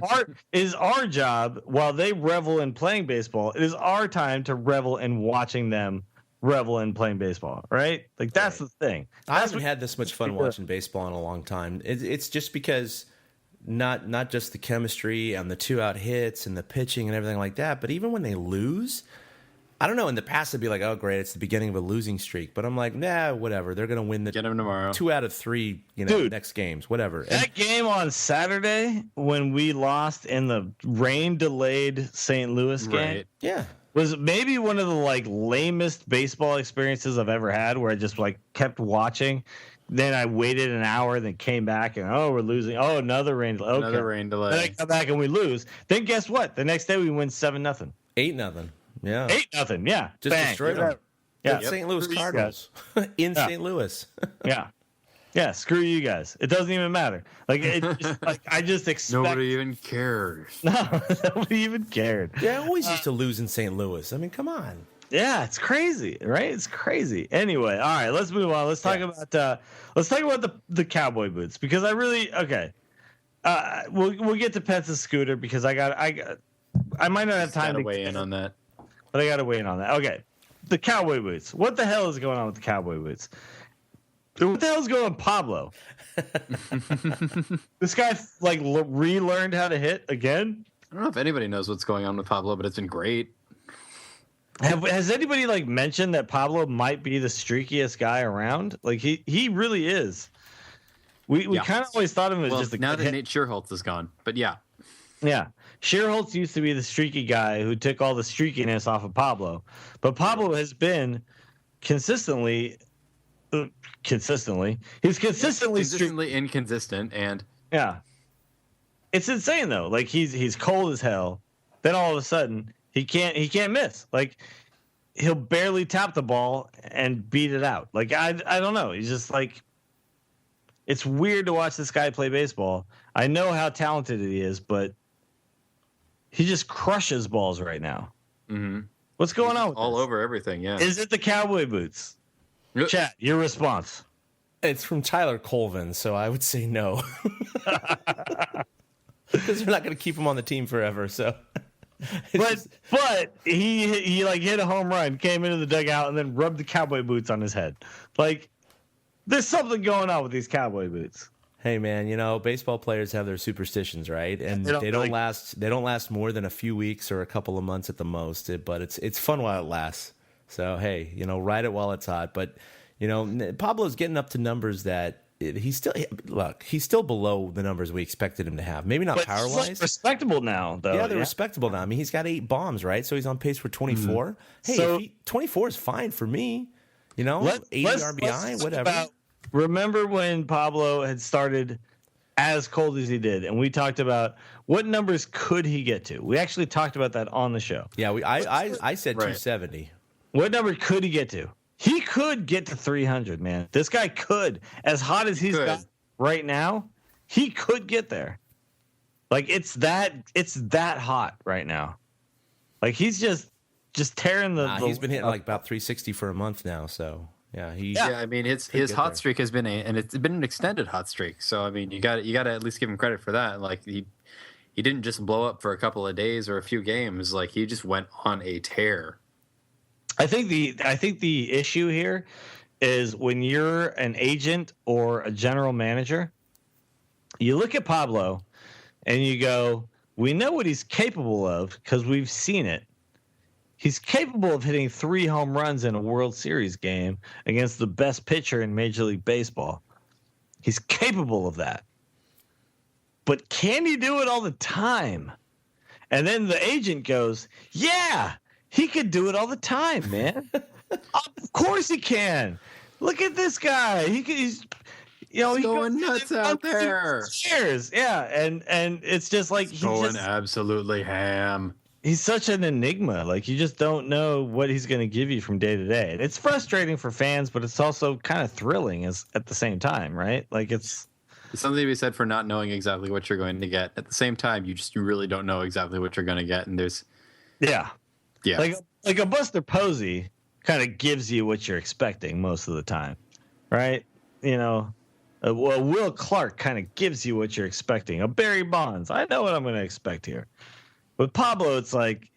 Speaker 4: art is our job while they revel in playing baseball. It is our time to revel in watching them revel in playing baseball, right? Like that's the thing.
Speaker 6: I haven't had this much fun watching baseball in a long time. It's just because not just the chemistry and the 2-out hits and the pitching and everything like that, but even when they lose, I don't know. In the past, it'd be like, oh, great, it's the beginning of a losing streak. But I'm like, nah, whatever. They're going to win
Speaker 5: Get them tomorrow.
Speaker 6: 2 out of 3, Dude, next games, whatever.
Speaker 4: That game on Saturday when we lost in the rain-delayed St. Louis game,
Speaker 5: right.
Speaker 6: Yeah,
Speaker 4: was maybe one of the like lamest baseball experiences I've ever had, where I just like kept watching. Then I waited an hour, then came back, and we're losing. Oh, another rain delay. Okay.
Speaker 5: Another rain delay.
Speaker 4: Then I come back and we lose. Then guess what? The next day we win 7-0.
Speaker 6: 8-0. Yeah.
Speaker 4: 8-0. Yeah.
Speaker 6: Just
Speaker 4: Bang.
Speaker 6: destroyed them.
Speaker 4: Yeah.
Speaker 6: St. Louis Cardinals in St. Louis.
Speaker 4: Yeah. Yeah. Screw you guys. It doesn't even matter. Like I just expect.
Speaker 5: Nobody even cares.
Speaker 4: No, nobody even cared.
Speaker 6: Yeah, I always used to lose in St. Louis. I mean, come on.
Speaker 4: Yeah, it's crazy, right? It's crazy. Anyway, all right, let's move on. Let's talk about the cowboy boots, because I really we'll get to Pence's scooter because I might not have time to
Speaker 5: weigh in on that.
Speaker 4: But I got to weigh in on that. Okay, the cowboy boots. What the hell is going on with the cowboy boots? What the hell is going on with Pablo? This guy like relearned how to hit again.
Speaker 5: I don't know if anybody knows what's going on with Pablo, but it's been great.
Speaker 4: Has anybody like mentioned that Pablo might be the streakiest guy around? Like he really is. We kind of always thought of him as just
Speaker 5: now that Nate Schierholtz is gone, but yeah.
Speaker 4: Schierholtz used to be the streaky guy who took all the streakiness off of Pablo, but Pablo has been consistently
Speaker 5: inconsistent, and
Speaker 4: it's insane though. Like he's cold as hell. Then all of a sudden he can't miss. Like he'll barely tap the ball and beat it out. Like I don't know. He's just like, it's weird to watch this guy play baseball. I know how talented he is, but he just crushes balls right now.
Speaker 5: Mm-hmm.
Speaker 4: What's going on with
Speaker 5: all
Speaker 4: this?
Speaker 5: over everything? Yeah.
Speaker 4: Is it the cowboy boots? Chat, your response.
Speaker 6: It's from Tyler Colvin, so I would say no. Because they're not going to keep him on the team forever. So,
Speaker 4: but he like hit a home run, came into the dugout, and then rubbed the cowboy boots on his head. Like, there's something going on with these cowboy boots.
Speaker 6: Hey man, baseball players have their superstitions, right? And they don't last. They don't last more than a few weeks or a couple of months at the most. But it's fun while it lasts. So hey, ride it while it's hot. But Pablo's getting up to numbers that he's still below the numbers we expected him to have. Maybe not power wise.
Speaker 4: Respectable now, though.
Speaker 6: Yeah, they're respectable now. I mean, he's got 8 bombs, right? So he's on pace for 24. Mm-hmm. Hey, 24 is fine for me. 80 RBI, whatever.
Speaker 4: Remember when Pablo had started as cold as he did, and we talked about what numbers could he get to? We actually talked about that on the show.
Speaker 6: Yeah, I said 270.
Speaker 4: What number could he get to? He could get to 300, man. This guy could. As hot as he's got right now, he could get there. Like it's that hot right now. Like he's just tearing
Speaker 6: he's been hitting like about 360 for a month now, so yeah,
Speaker 5: I mean his hot streak has been and it's been an extended hot streak. So I mean you got to at least give him credit for that. Like he didn't just blow up for a couple of days or a few games. Like he just went on a tear.
Speaker 4: I think the issue here is when you're an agent or a general manager, you look at Pablo and you go, we know what he's capable of because we've seen it. He's capable of hitting 3 home runs in a World Series game against the best pitcher in Major League Baseball. He's capable of that. But can he do it all the time? And then the agent goes, yeah, he could do it all the time, man. Of course he can. Look at this guy. He's
Speaker 5: going nuts out there.
Speaker 4: Cheers. Yeah, and it's just like
Speaker 5: he's going absolutely ham.
Speaker 4: He's such an enigma. Like you just don't know what he's going to give you from day to day. And it's frustrating for fans, but it's also kind of thrilling at the same time, right? Like it's
Speaker 5: something to be said for not knowing exactly what you're going to get. At the same time, you really don't know exactly what you're going to get, and there's like a Buster Posey kind of gives you what you're expecting most of the time, right? Will Clark kind of gives you what you're expecting. A Barry Bonds, I know what I'm going to expect here. With Pablo, it's like,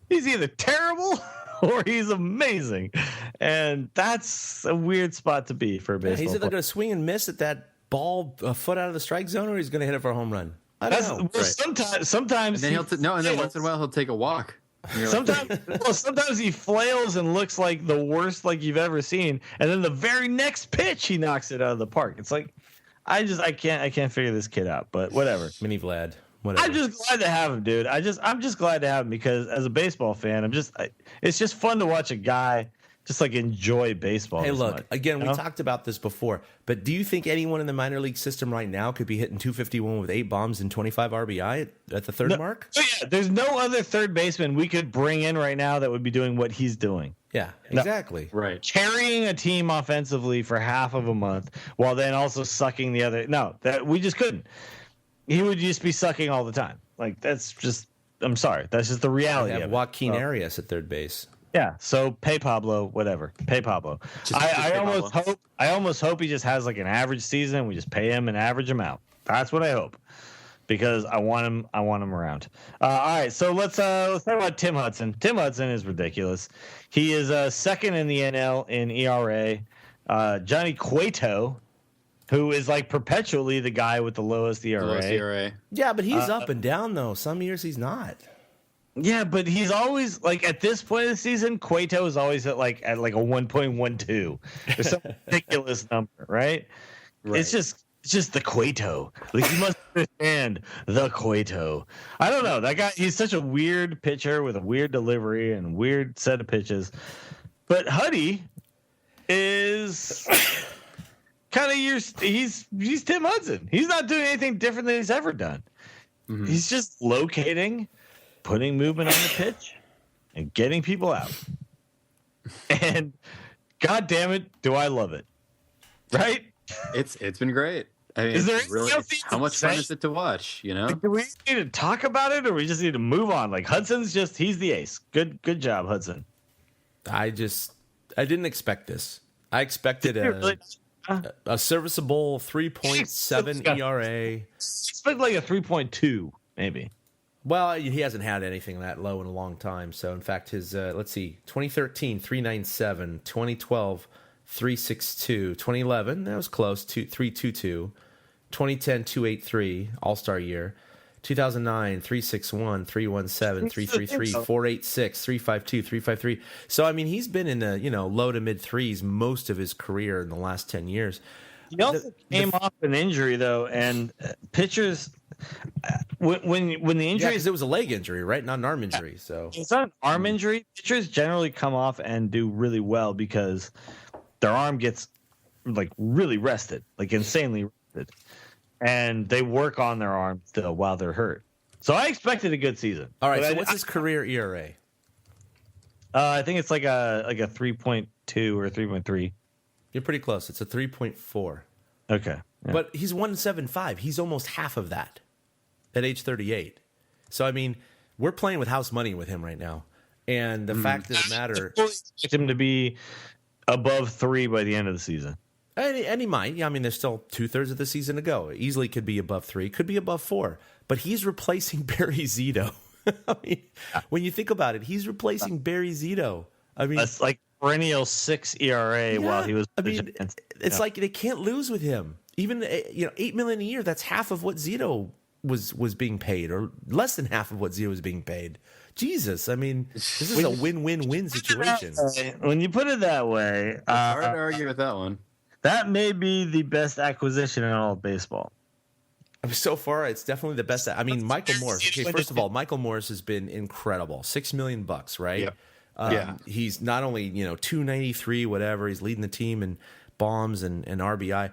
Speaker 5: he's either terrible or he's amazing. And that's a weird spot to be for a baseball player.
Speaker 6: He's either going to swing and miss at that ball a foot out of the strike zone or he's going to hit it for a home run. I don't know.
Speaker 4: Well, sometimes
Speaker 5: and then once in a while he'll take a walk.
Speaker 4: Sometimes he flails and looks like the worst like you've ever seen. And then the very next pitch, he knocks it out of the park. It's like, I can't figure this kid out, but whatever.
Speaker 6: Mini Vlad. Whatever.
Speaker 4: I'm just glad to have him, dude. I'm just glad to have him because as a baseball fan, it's just fun to watch a guy just like enjoy baseball.
Speaker 6: Hey, look, again, we talked about this before, but do you think anyone in the minor league system right now could be hitting 251 with 8 bombs and 25 RBI at the third mark?
Speaker 4: Oh, yeah, there's no other third baseman we could bring in right now that would be doing what he's doing.
Speaker 6: Yeah, exactly.
Speaker 5: No. Right.
Speaker 4: Carrying a team offensively for half of a month while then also sucking the other. No, that we just couldn't. He would just be sucking all the time. Like that's just. I'm sorry. That's just the reality.
Speaker 6: Have Joaquin Arias at third base.
Speaker 4: Yeah. So pay Pablo, whatever. Pay Pablo. I almost hope he just has like an average season. We just pay him and average him out. That's what I hope, because I want him around. All right. So let's talk about Tim Hudson. Tim Hudson is ridiculous. He is second in the NL in ERA. Johnny Cueto, who is like perpetually the guy with the lowest ERA.
Speaker 6: Yeah, but he's up and down though. Some years he's not.
Speaker 4: Yeah, but he's always like at this point of the season, Cueto is always at like a 1.12 or some ridiculous number, right? It's just the Cueto. Like you must understand the Cueto. I don't know. That guy, he's such a weird pitcher with a weird delivery and weird set of pitches. But Huddy is kind of he's Tim Hudson. He's not doing anything different than he's ever done. Mm-hmm. He's just locating, putting movement on the pitch, and getting people out. And God damn it, do I love it. Right?
Speaker 5: It's been great. I mean,
Speaker 4: is there
Speaker 5: really, how much fun is it to watch? You know,
Speaker 4: like, do we need to talk about it, or we just need to move on? Like Hudson's he's the ace. Good job, Hudson.
Speaker 6: I didn't expect this. I expected a serviceable 3.7 ERA.
Speaker 4: Expect like a 3.2 maybe.
Speaker 6: Well, he hasn't had anything that low in a long time. So in fact, his 2013 397, 2012 362, 2011 that was close, 322, 2010 283 All-Star year, 2009 361, 317, 333, 486, 352, 353. So I mean, he's been in the low to mid threes most of his career in the last 10 years.
Speaker 4: He also came off an injury though, and pitchers when the injury
Speaker 6: it was a leg injury, right? Not an arm injury. So
Speaker 4: it's not an arm injury. Pitchers generally come off and do really well because their arm gets like really rested, like insanely rested, and they work on their arm still while they're hurt. So I expected a good season.
Speaker 6: All right. So what's his career ERA?
Speaker 4: I think it's like a 3.2 or 3.3.
Speaker 6: You're pretty close. It's a 3.4.
Speaker 4: Okay. Yeah.
Speaker 6: But he's 175. He's almost half of that at age 38. So, I mean, we're playing with house money with him right now. And the fact of the matter...
Speaker 4: I expect him to be above 3 by the end of the season.
Speaker 6: And he might. Yeah, I mean, there's still 2/3 of the season to go. Easily could be above 3, could be above 4. But he's replacing Barry Zito. I mean, when you think about it, he's replacing Barry Zito. I mean...
Speaker 4: That's like perennial 6 ERA while he was...
Speaker 6: I mean, it's like they can't lose with him. Even $8 million a year, that's half of what Zito was being paid, or less than half of what Zito was being paid. Jesus, I mean, this is a win-win-win situation.
Speaker 4: When you put it that way,
Speaker 5: it's hard to argue with that one.
Speaker 4: That may be the best acquisition in all of baseball.
Speaker 6: I mean, so far, it's definitely the best. I mean, Michael Morse. Okay, first of all, Michael Morse has been incredible. $6 million, right?
Speaker 5: Yep.
Speaker 6: He's not only 293, whatever. He's leading the team in bombs and RBI.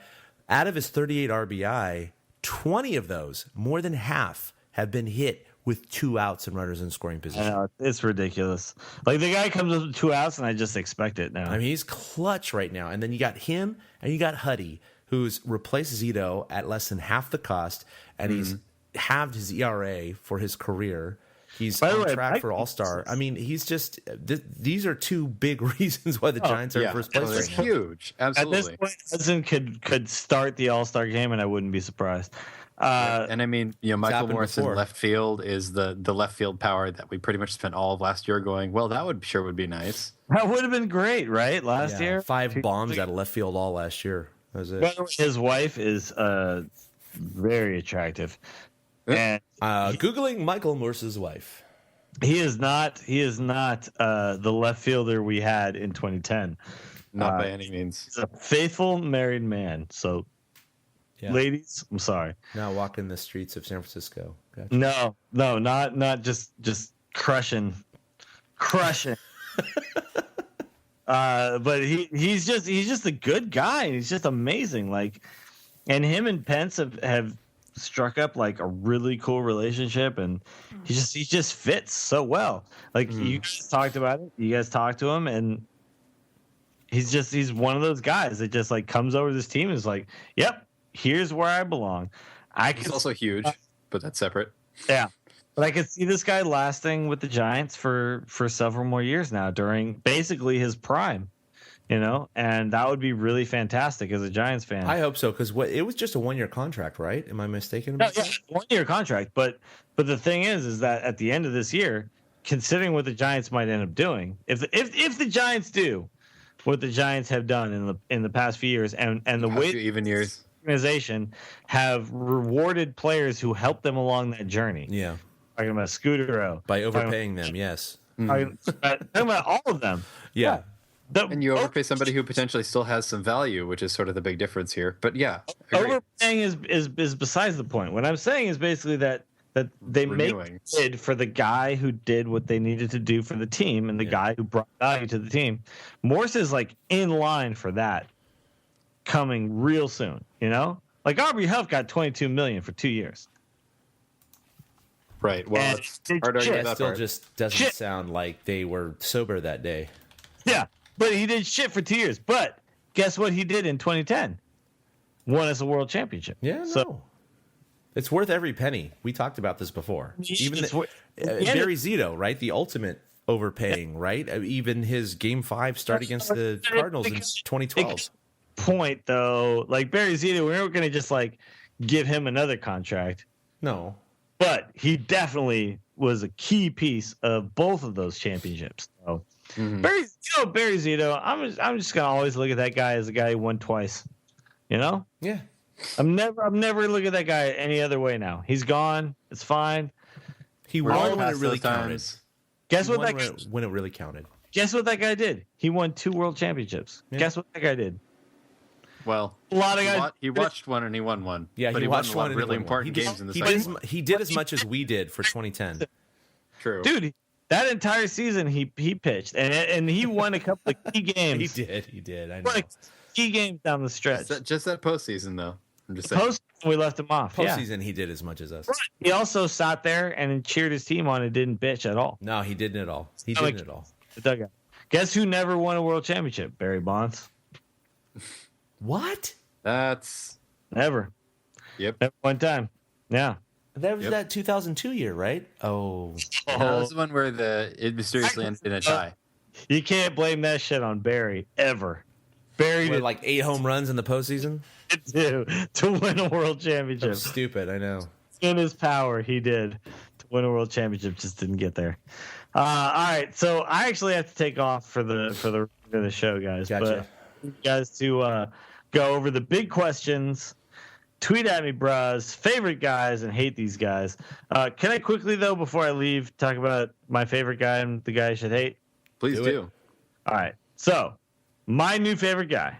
Speaker 6: Out of his 38 RBI, 20 of those, more than half, have been hit with 2 outs and runners in scoring position.
Speaker 4: I know, it's ridiculous. Like the guy comes up with 2 outs, and I just expect it now.
Speaker 6: I mean, he's clutch right now. And then you got him, and you got Huddy, who's replaced Zito at less than half the cost, and he's halved his ERA for his career. He's on track for All-Star. I mean, he's just these are 2 big reasons why the Giants are in first place right now.
Speaker 5: Huge, absolutely.
Speaker 4: At this point, Hudson could start the All-Star game, and I wouldn't be surprised.
Speaker 5: And I mean, Michael Morse in left field is the left field power that we pretty much spent all of last year going, well, that would be nice.
Speaker 4: That would have been great, right? Last year,
Speaker 6: 5 bombs out of left field all last year. That was it.
Speaker 4: By the way, his wife is very attractive. And
Speaker 6: Googling Michael Morse's wife.
Speaker 4: He is not the left fielder we had in 2010.
Speaker 5: Not by any means.
Speaker 4: He's a faithful married man. So, ladies, I'm sorry.
Speaker 6: Now walking the streets of San Francisco. Gotcha.
Speaker 4: No, not just crushing. But he's just a good guy. He's just amazing. Like, and him and Pence have struck up like a really cool relationship, and he just fits so well. Like you guys talked about it. You guys talked to him, and he's one of those guys that just like comes over to this team and is like, yep, here's where I belong.
Speaker 5: He's also huge, but that's separate.
Speaker 4: Yeah. But I could see this guy lasting with the Giants for several more years now during basically his prime, and that would be really fantastic as a Giants fan.
Speaker 6: I hope so, because it was just a 1-year contract, right? Am I mistaken about that?
Speaker 4: 1-year contract. But the thing is that at the end of this year, considering what the Giants might end up doing, if the Giants do what the Giants have done in the past few years, and the way
Speaker 5: even years
Speaker 4: organization have rewarded players who helped them along that journey.
Speaker 6: Yeah.
Speaker 4: Talking about Scooter.
Speaker 6: By overpaying them, yes.
Speaker 4: Talking about all of them.
Speaker 6: Yeah.
Speaker 5: And you overpay somebody who potentially still has some value, which is sort of the big difference here. But yeah, agreed.
Speaker 4: Overpaying is besides the point. What I'm saying is basically that they make bid for the guy who did what they needed to do for the team and the guy who brought value to the team. Morse is like in line for that coming real soon, you know? Like Aubrey Huff got $22 million for 2 years.
Speaker 5: Right. Well,
Speaker 4: And
Speaker 5: it's hard to argue
Speaker 6: It
Speaker 5: that
Speaker 6: still
Speaker 5: part.
Speaker 6: just doesn't sound like they were sober that day.
Speaker 4: Yeah, but he did shit for 2 years. But guess what he did in 2010? Won us a world championship.
Speaker 6: Yeah, no.
Speaker 4: So,
Speaker 6: It's worth every penny. We talked about this before. Even Barry Zito, right? The ultimate overpaying, right? Even his Game 5 start against the Cardinals in 2012.
Speaker 4: Point though, like Barry Zito, we weren't going to just like give him another contract.
Speaker 6: No.
Speaker 4: But he definitely was a key piece of both of those championships. So Barry Zito, I'm just gonna always look at that guy as a guy who won twice. You know?
Speaker 6: Yeah.
Speaker 4: I'm never looking at that guy any other way now. He's gone. It's fine.
Speaker 6: He
Speaker 5: We're
Speaker 6: won when
Speaker 5: past
Speaker 6: it really
Speaker 5: those
Speaker 6: counted.
Speaker 5: times.
Speaker 4: Guess what
Speaker 6: He
Speaker 4: that
Speaker 6: won
Speaker 4: guy,
Speaker 6: when it really counted.
Speaker 4: guess what that guy did? He won 2 world championships.
Speaker 6: Yeah.
Speaker 4: Guess what that guy did?
Speaker 5: Well,
Speaker 4: A lot of guys.
Speaker 5: he watched one and he won one.
Speaker 6: Yeah,
Speaker 5: but
Speaker 6: he watched
Speaker 5: won a lot
Speaker 6: one
Speaker 5: of
Speaker 6: and he
Speaker 5: really
Speaker 6: won one.
Speaker 5: important
Speaker 6: He
Speaker 5: games in the
Speaker 6: did
Speaker 5: second.
Speaker 6: he did as much as we did for 2010.
Speaker 5: True.
Speaker 4: Dude, that entire season he pitched and he won a couple of key games.
Speaker 6: He did. I know.
Speaker 4: Like key games down the stretch.
Speaker 5: Just that postseason, though. I'm just saying.
Speaker 4: Post we left him off. Yeah.
Speaker 6: Postseason, he did as much as us.
Speaker 4: He also sat there and cheered his team on and didn't bitch at all.
Speaker 6: No, he didn't at all. He
Speaker 4: Like,
Speaker 6: didn't at all.
Speaker 4: The dugout. Guess who never won a world championship? Barry Bonds.
Speaker 6: What?
Speaker 5: That's
Speaker 4: Never.
Speaker 5: yep.
Speaker 4: Never one time. Yeah.
Speaker 6: That was
Speaker 5: Yep.
Speaker 6: that 2002 year, right? Oh.
Speaker 5: That was the one where it mysteriously ended in a tie.
Speaker 4: You can't blame that shit on Barry ever. Barry
Speaker 6: What,
Speaker 4: did
Speaker 6: like 8 home runs in the postseason?
Speaker 4: do to win a world
Speaker 6: That
Speaker 4: championship.
Speaker 6: was stupid, I know.
Speaker 4: In his power, he did to win a world championship. Just didn't get there. All right, so I actually have to take off for the show, guys.
Speaker 6: Gotcha.
Speaker 4: But you guys to go over the big questions. Tweet at me, bros. Favorite guys and hate these guys. Can I quickly though, before I leave, talk about my favorite guy and the guy I should hate?
Speaker 5: Please
Speaker 6: Do
Speaker 5: do.
Speaker 4: All right. So, my new favorite guy,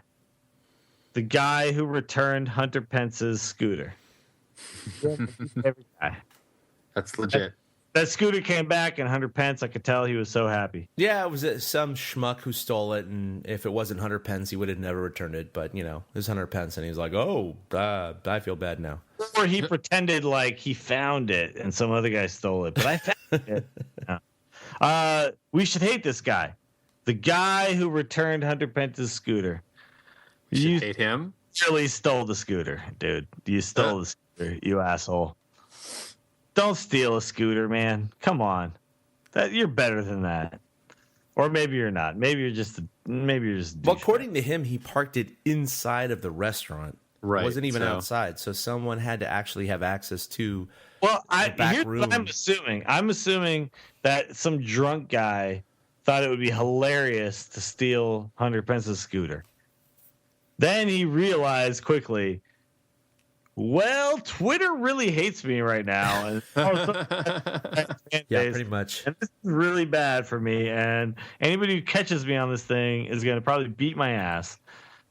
Speaker 4: the guy who returned Hunter Pence's scooter. Favorite guy.
Speaker 5: That's legit.
Speaker 4: That scooter came back, and Hunter Pence, I could tell he was so happy.
Speaker 6: Yeah, it was some schmuck who stole it, and if it wasn't Hunter Pence, he would have never returned it. But, you know, it was Hunter Pence, and he was like, oh, I feel bad now.
Speaker 4: Or he pretended like he found it, and some other guy stole it. But I found it. No. We should hate this guy. The guy who returned Hunter Pence's scooter.
Speaker 5: You hate him?
Speaker 4: Really stole the scooter, dude. You stole the scooter, you asshole. Don't steal a scooter, man. Come on. You're better than that. Or maybe you're not. Maybe you're just
Speaker 6: Well, according to him, he parked it inside of the restaurant.
Speaker 5: Right,
Speaker 6: It wasn't even
Speaker 5: so-
Speaker 6: outside. So someone had to actually have access to
Speaker 4: Well,
Speaker 6: back
Speaker 4: here's what I'm
Speaker 6: room.
Speaker 4: assuming. I'm assuming that some drunk guy thought it would be hilarious to steal Hunter Pence's scooter. Then he realized quickly, well, Twitter really hates me right now. And
Speaker 6: Yeah, pretty much.
Speaker 4: And this is really bad for me. And anybody who catches me on this thing is going to probably beat my ass.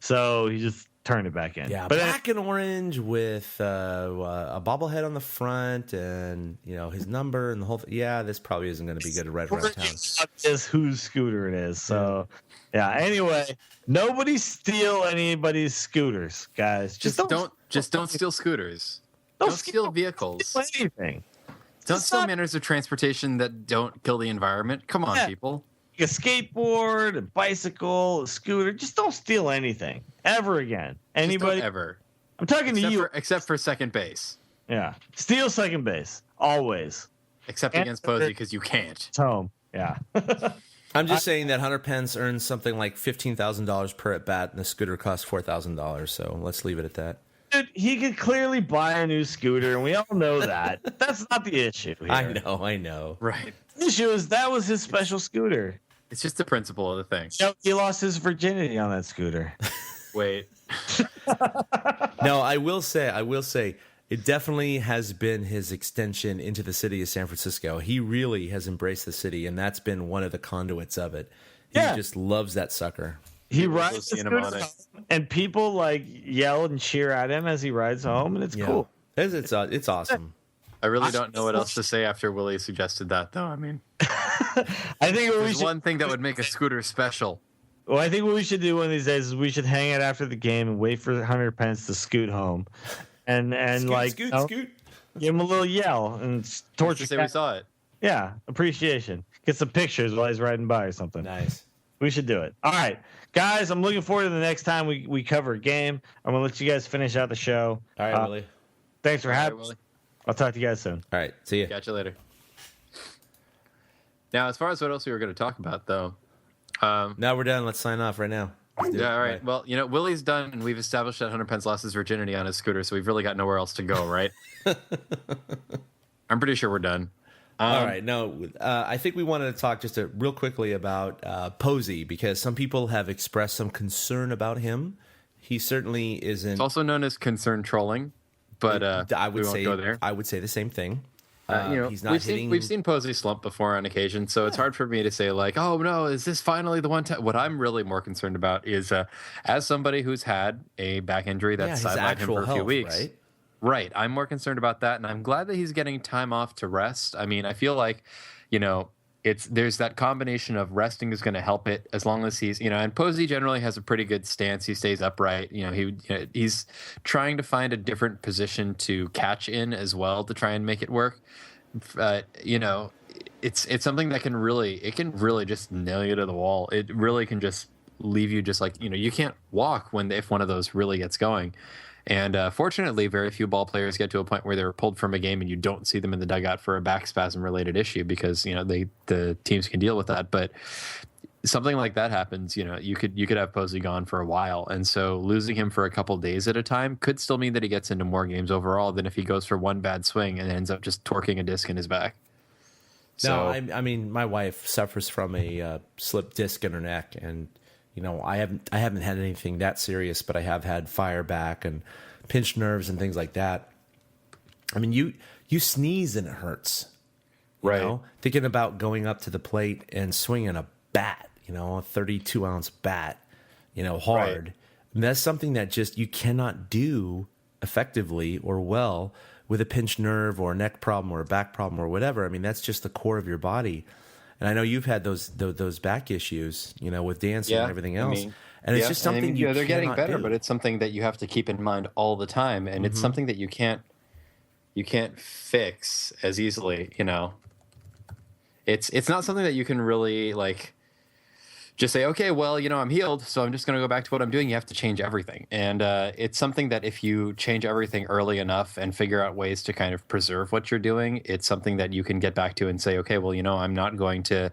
Speaker 4: So he just turned it back in.
Speaker 6: Yeah,
Speaker 4: but
Speaker 6: black and orange with a bobblehead on the front and, you know, his number and the whole thing. Yeah, this probably isn't going to be good right around town.
Speaker 4: is whose scooter it is. So, yeah. Anyway, nobody steal anybody's scooters, guys.
Speaker 5: Just don't steal scooters. Don't steal vehicles.
Speaker 4: Steal anything.
Speaker 5: Don't
Speaker 4: It's
Speaker 5: steal
Speaker 4: not-
Speaker 5: manners of transportation that don't kill the environment. Come on,
Speaker 4: Yeah.
Speaker 5: people.
Speaker 4: A skateboard, a bicycle, a scooter. Just don't steal anything ever again.
Speaker 5: Just
Speaker 4: Anybody?
Speaker 5: don't ever.
Speaker 4: I'm talking to you.
Speaker 5: Except for second base.
Speaker 4: Yeah. Steal second base. Always.
Speaker 5: Except
Speaker 4: And-
Speaker 5: against Posey because you can't.
Speaker 4: It's home. Yeah.
Speaker 6: I'm just saying that Hunter Pence earns something like $15,000 per at bat, and the scooter costs $4,000. So let's leave it at that.
Speaker 4: Dude, he could clearly buy a new scooter, and we all know that. That's not the issue here.
Speaker 6: I know.
Speaker 5: Right.
Speaker 4: The issue is that was his special scooter.
Speaker 5: It's just the principle of the thing.
Speaker 4: You know, he lost his virginity on that scooter.
Speaker 5: Wait.
Speaker 6: No, I will say, It definitely has been his extension into the city of San Francisco. He really has embraced the city, and that's been one of the conduits of it. He just loves that sucker.
Speaker 4: He rides the scooter home, and people like yell and cheer at him as he rides home, and it's cool.
Speaker 6: It's awesome.
Speaker 5: I really don't know what else to say after Willie suggested that, though. I mean,
Speaker 4: I think
Speaker 5: there's one thing that would make a scooter special.
Speaker 4: Well, I think what we should do one of these days is we should hang out after the game and wait for Hunter Pence to scoot home, and
Speaker 6: scoot.
Speaker 4: Give him a little yell and torture.
Speaker 5: Say we saw it.
Speaker 4: Yeah, appreciation. Get some pictures while he's riding by or something.
Speaker 6: Nice.
Speaker 4: We should do it. All right, guys. I'm looking forward to the next time we cover a game. I'm gonna let you guys finish out the show.
Speaker 6: All right, Willie.
Speaker 4: Thanks for having me. I'll talk to you guys soon.
Speaker 6: All right, see you.
Speaker 5: Catch you later. Now, as far as what else we were going to talk about, though.
Speaker 6: Now we're done. Let's sign off right now.
Speaker 5: Yeah, all right. Well, Willie's done, and we've established that Hunter Pence lost his virginity on his scooter, so we've really got nowhere else to go, right? I'm pretty sure we're done.
Speaker 6: All right. No, I think we wanted to talk just real quickly about Posey, because some people have expressed some concern about him. He certainly isn't.
Speaker 5: It's also known as concern trolling, but
Speaker 6: I would
Speaker 5: we won't go there.
Speaker 6: I would say the same thing. He's not
Speaker 5: we've seen Posey slump before on occasion, so it's hard for me to say like, oh no, is this finally the one time? What I'm really more concerned about is as somebody who's had a back injury that's sidelined him for a few weeks. Right. I'm more concerned about that, and I'm glad that he's getting time off to rest. I mean, I feel like, there's that combination of resting is going to help it as long as he's, and Posey generally has a pretty good stance. He stays upright. He's trying to find a different position to catch in as well to try and make it work. It's something that can really just nail you to the wall. It really can just leave you just like, you can't walk if one of those really gets going. And fortunately, very few ball players get to a point where they're pulled from a game and you don't see them in the dugout for a back spasm related issue because the teams can deal with that. But something like that happens, you could have Posey gone for a while, and so losing him for a couple days at a time could still mean that he gets into more games overall than if he goes for one bad swing and ends up just torquing a disc in his back.
Speaker 6: No, I mean my wife suffers from a slipped disc in her neck, and I haven't had anything that serious, but I have had fire back and pinched nerves and things like that. I mean, you sneeze and it hurts.
Speaker 5: Right.
Speaker 6: Thinking about going up to the plate and swinging a bat, a 32-ounce bat, hard. Right. And that's something that just you cannot do effectively or well with a pinched nerve or a neck problem or a back problem or whatever. I mean, that's just the core of your body. And I know you've had those back issues, with dancing and everything else. And it's just something
Speaker 5: they're getting better,
Speaker 6: do.
Speaker 5: But it's something that you have to keep in mind all the time, and it's something that you can't fix as easily. It's not something that you can really just say, okay, well, I'm healed, so I'm just going to go back to what I'm doing. You have to change everything. And it's something that if you change everything early enough and figure out ways to kind of preserve what you're doing, it's something that you can get back to and say, okay, well, I'm not going to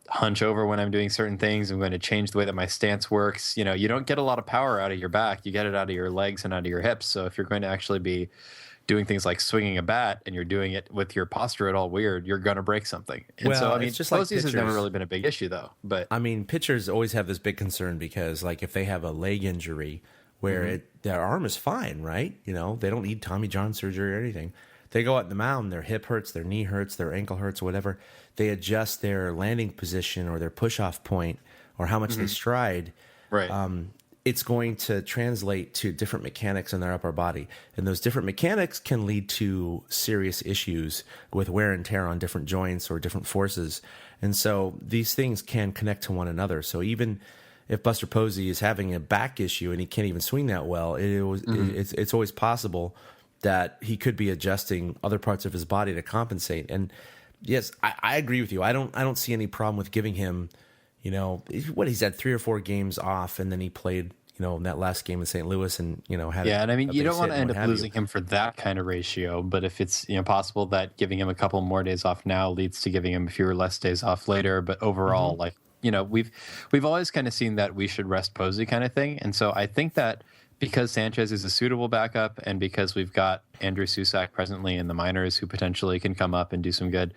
Speaker 5: hunch over when I'm doing certain things. I'm going to change the way that my stance works. You don't get a lot of power out of your back. You get it out of your legs and out of your hips. So if you're going to actually be doing things like swinging a bat and you're doing it with your posture at all weird, you're going to break something. And so, I mean, Posey's has never really been a big issue, though. But
Speaker 6: I mean, pitchers always have this big concern because, if they have a leg injury where their arm is fine, right? They don't need Tommy John surgery or anything. They go out in the mound, their hip hurts, their knee hurts, their ankle hurts, whatever. They adjust their landing position or their push-off point or how much they stride.
Speaker 5: Right.
Speaker 6: It's going to translate to different mechanics in their upper body. And those different mechanics can lead to serious issues with wear and tear on different joints or different forces. And so these things can connect to one another. So even if Buster Posey is having a back issue and he can't even swing that well, it's always possible that he could be adjusting other parts of his body to compensate. And yes, I agree with you. I don't see any problem with giving him, he's had 3 or 4 games off, and then he played, in that last game in St. Louis, and had
Speaker 5: and I mean, you don't want to end up losing him for that kind of ratio. But if it's possible that giving him a couple more days off now leads to giving him a few less days off later, but overall, we've always kind of seen that we should rest Posey kind of thing, and so I think that because Sanchez is a suitable backup, and because we've got Andrew Susac presently in the minors who potentially can come up and do some good,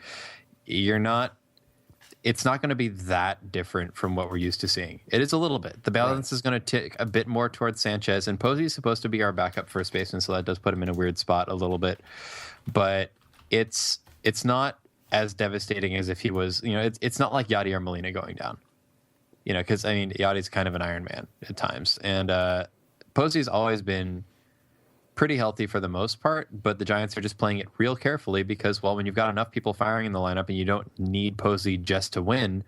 Speaker 5: you're not it's not going to be that different from what we're used to seeing. It is a little bit. The balance is going to tick a bit more towards Sanchez, and Posey is supposed to be our backup first baseman, so that does put him in a weird spot a little bit. But it's not as devastating as if he was, it's not like Yadi or Molina going down. Because, I mean, Yadi's kind of an Iron Man at times. And Posey's always been pretty healthy for the most part, but the Giants are just playing it real carefully because, well, when you've got enough people firing in the lineup and you don't need Posey just to win,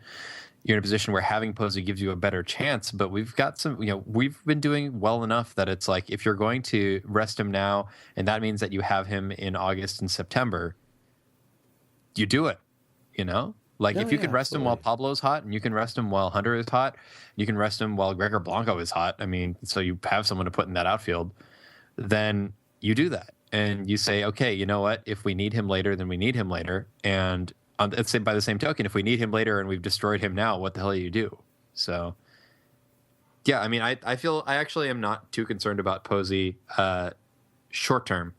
Speaker 5: you're in a position where having Posey gives you a better chance. But we've got some, we've been doing well enough that it's like, if you're going to rest him now, and that means that you have him in August and September, you do it, Like, if you can rest him while Pablo's hot, and you can rest him while Hunter is hot, you can rest him while Gregor Blanco is hot. I mean, so you have someone to put in that outfield, then you do that. And you say, okay, you know what? If we need him later, then we need him later. And let's say by the same token, if we need him later and we've destroyed him now, what the hell do you do? So, yeah, I mean, I actually am not too concerned about Posey short term.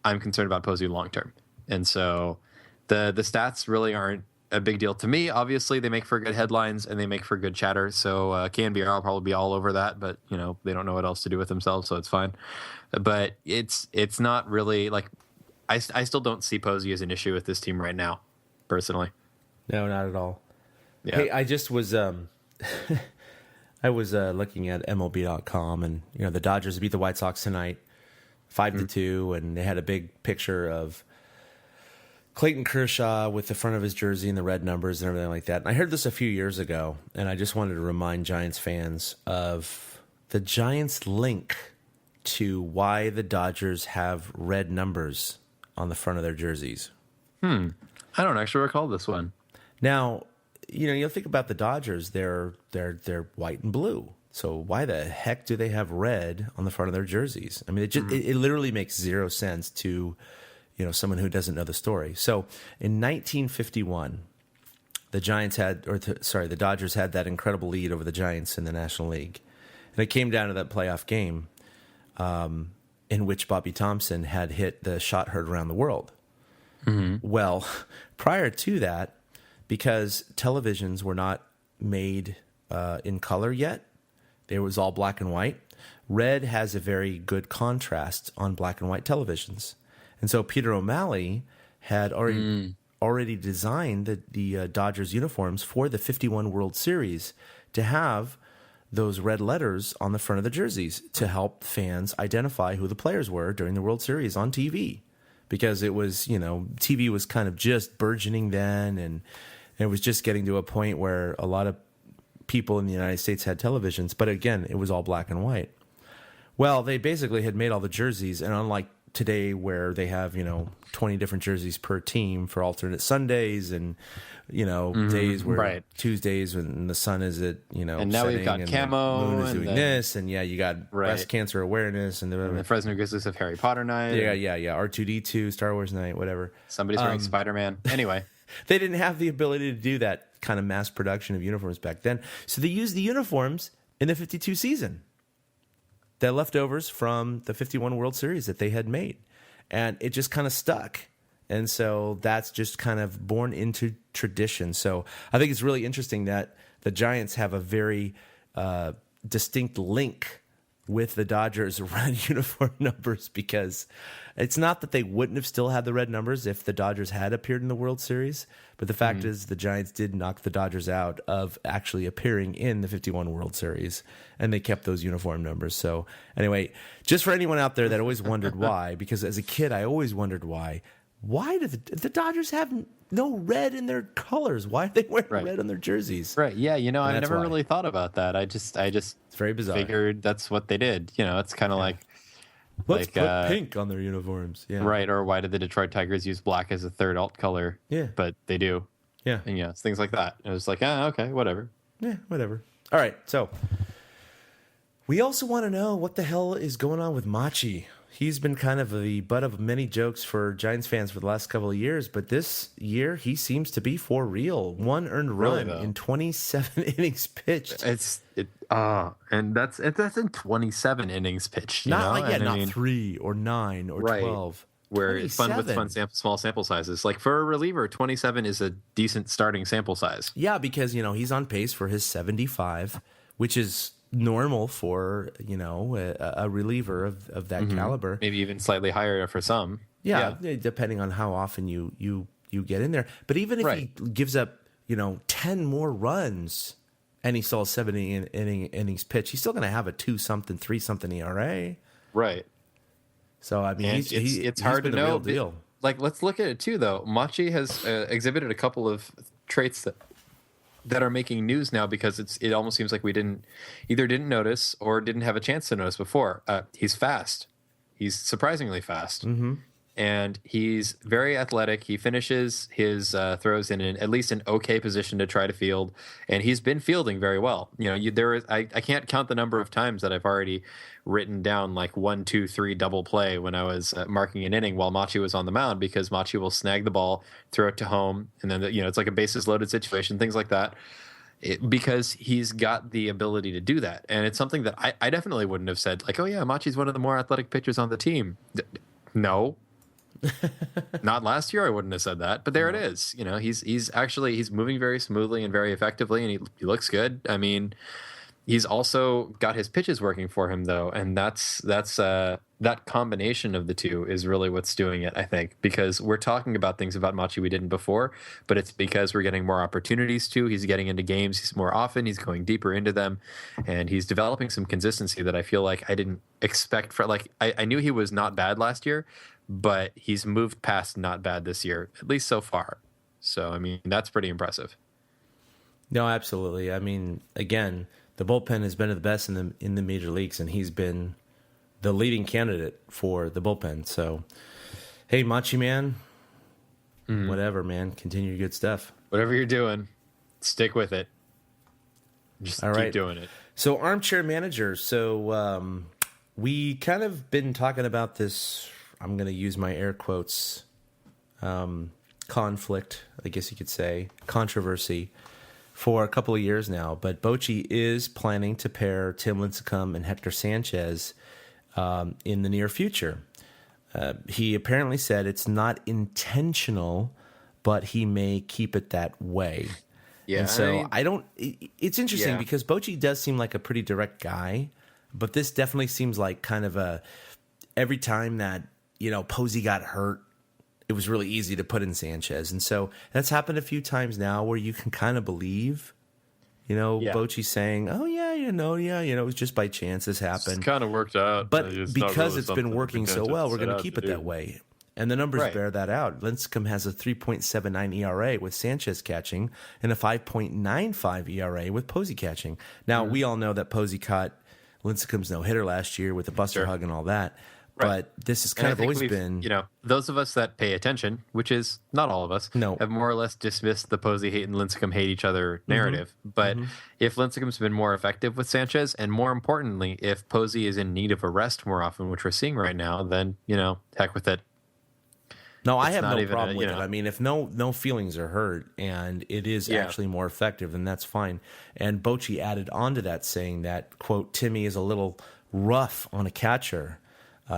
Speaker 5: I'm concerned about Posey long term. And so the stats really aren't a big deal to me. Obviously, they make for good headlines and they make for good chatter. So KNBR will probably be all over that, but they don't know what else to do with themselves, so it's fine. But it's not really like I still don't see Posey as an issue with this team right now, personally.
Speaker 6: No, not at all.
Speaker 5: Yeah.
Speaker 6: Hey, I just was I was looking at MLB.com, and the Dodgers beat the White Sox tonight, 5-2, and they had a big picture of Clayton Kershaw with the front of his jersey and the red numbers and everything like that. And I heard this a few years ago, and I just wanted to remind Giants fans of the Giants' link to why the Dodgers have red numbers on the front of their jerseys.
Speaker 5: I don't actually recall this one.
Speaker 6: Now, you'll think about the Dodgers, they're white and blue. So why the heck do they have red on the front of their jerseys? I mean, it literally makes zero sense to someone who doesn't know the story. So in 1951, the Dodgers had that incredible lead over the Giants in the National League. And it came down to that playoff game in which Bobby Thompson had hit the shot heard around the world. Mm-hmm. Well, prior to that, because televisions were not made in color yet, it was all black and white. Red has a very good contrast on black and white televisions. And so Peter O'Malley had already designed the Dodgers uniforms for the 51 World Series to have those red letters on the front of the jerseys to help fans identify who the players were during the World Series on TV. Because it was, TV was kind of just burgeoning then, and it was just getting to a point where a lot of people in the United States had televisions. But again, it was all black and white. Well, they basically had made all the jerseys, and unlike today where they have 20 different jerseys per team for alternate Sundays and days where Tuesdays when the sun is at
Speaker 5: and now we've got
Speaker 6: and
Speaker 5: camo
Speaker 6: the moon is doing this, and you got breast cancer awareness and
Speaker 5: the Fresno Grizzlies have Harry Potter night,
Speaker 6: R2D2 Star Wars night, whatever.
Speaker 5: Somebody's wearing Spider-Man. Anyway,
Speaker 6: they didn't have the ability to do that kind of mass production of uniforms back then, so they used the uniforms in the 52 season. The leftovers from the 51 World Series that they had made. And it just kind of stuck. And so that's just kind of born into tradition. So I think it's really interesting that the Giants have a very distinct link with the Dodgers' red uniform numbers, because it's not that they wouldn't have still had the red numbers if the Dodgers had appeared in the World Series, but the fact is the Giants did knock the Dodgers out of actually appearing in the 51 World Series, and they kept those uniform numbers. So anyway, just for anyone out there that always wondered why, because as a kid I always wondered why do the Dodgers have no red in their colors? Why are they wearing red on their jerseys?
Speaker 5: Right. Yeah. I never really thought about that. I just
Speaker 6: it's very bizarre.
Speaker 5: Figured that's what they did. It's kind of like,
Speaker 6: let's put pink on their uniforms. Yeah.
Speaker 5: Right. Or why did the Detroit Tigers use black as a third alt color?
Speaker 6: Yeah.
Speaker 5: But they do.
Speaker 6: Yeah.
Speaker 5: And it's things like that. It was like, okay, whatever.
Speaker 6: Yeah, whatever. All right. So we also want to know what the hell is going on with Machi. He's been kind of the butt of many jokes for Giants fans for the last couple of years, but this year he seems to be for real. One earned run in 27 innings pitched.
Speaker 5: And that's in 27 innings pitched.
Speaker 6: Not 3 or 9 or 12.
Speaker 5: where it's fun with
Speaker 6: 27.
Speaker 5: small sample sizes. Like for a reliever, 27 is a decent starting sample size.
Speaker 6: Yeah, because he's on pace for his 75, which is normal for a reliever of that caliber.
Speaker 5: Maybe even slightly higher for some.
Speaker 6: Yeah, depending on how often you get in there. But even if he gives up 10 more runs and he still has 70 innings pitched, he's still going to have a 2-something, 3-something ERA.
Speaker 5: Right.
Speaker 6: So I mean,
Speaker 5: it's hard to
Speaker 6: been the
Speaker 5: know.
Speaker 6: real deal.
Speaker 5: Like, let's look at it too, though. Machi has exhibited a couple of traits that are making news now because it almost seems like we didn't notice or didn't have a chance to notice before. He's fast. He's surprisingly fast. Mm-hmm. And he's very athletic. He finishes his throws in at least an okay position to try to field, and he's been fielding very well. I can't count the number of times that I've already written down like 1, 2, 3 double play when I was marking an inning while Machi was on the mound, because Machi will snag the ball, throw it to home, and then it's like a bases loaded situation, things like that. Because he's got the ability to do that, and it's something that I definitely wouldn't have said like, oh yeah, Machi's one of the more athletic pitchers on the team. No. Not last year I wouldn't have said that, but there it is. He's moving very smoothly and very effectively, and he looks good. I mean, he's also got his pitches working for him though, and that's that combination of the two is really what's doing it, I think, because we're talking about things about Machi we didn't before, but it's because we're getting more opportunities too. He's getting into games, he's more often, he's going deeper into them, and he's developing some consistency that I feel like I didn't expect I knew he was not bad last year, but he's moved past not bad this year, at least so far. So, I mean, that's pretty impressive.
Speaker 6: No, absolutely. I mean, again, the bullpen has been the best in the major leagues, and he's been the leading candidate for the bullpen. So, hey, Machi man, whatever, man, continue your good stuff.
Speaker 5: Whatever you're doing, stick with it. Just keep doing it.
Speaker 6: So, armchair manager. So, we kind of been talking about this. I'm going to use my air quotes, conflict, I guess you could say, controversy, for a couple of years now. But Bochy is planning to pair Tim Lincecum and Hector Sanchez in the near future. He apparently said it's not intentional, but he may keep it that way. Yeah. And so it's interesting because Bochy does seem like a pretty direct guy, but this definitely seems like kind of every time that Posey got hurt, it was really easy to put in Sanchez. And so that's happened a few times now where you can kind of believe, Bochy saying, oh, yeah, it was just by chance this happened.
Speaker 5: It's kind of worked out.
Speaker 6: But because it's been working so well, we're going to keep it that way. And the numbers bear that out. Lincecum has a 3.79 ERA with Sanchez catching and a 5.95 ERA with Posey catching. Now, we all know that Posey caught Lincecum's no-hitter last year with the Buster hug and all that. Right. But this has kind of always been...
Speaker 5: those of us that pay attention, which is not all of us, have more or less dismissed the Posey hate and Lincecum hate each other narrative. But if Lincecum's been more effective with Sanchez, and more importantly, if Posey is in need of a rest more often, which we're seeing right now, then, heck with it.
Speaker 6: No, I have no problem with it. I mean, if no feelings are hurt and it is actually more effective, then that's fine. And Bochy added on to that saying that, quote, Timmy is a little rough on a catcher.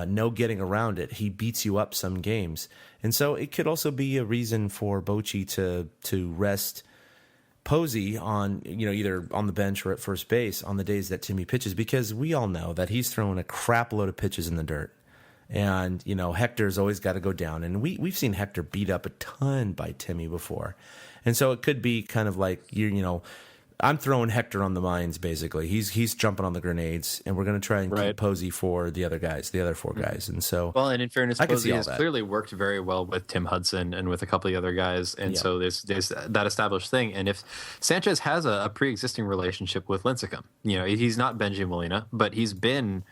Speaker 6: No getting around it. He beats you up some games. And so it could also be a reason for Bochy to rest Posey on, either on the bench or at first base on the days that Timmy pitches, because we all know that he's throwing a crap load of pitches in the dirt. And, Hector's always got to go down. And we've seen Hector beat up a ton by Timmy before. And so it could be kind of like, I'm throwing Hector on the mines, basically. He's jumping on the grenades, and we're going to try and keep Posey for the other guys, the other 4 guys. And so,
Speaker 5: well, and in fairness, Posey has clearly worked very well with Tim Hudson and with a couple of the other guys. And so there's that established thing. And if Sanchez has a pre-existing relationship with Lincecum, he's not Benji Molina, but he's been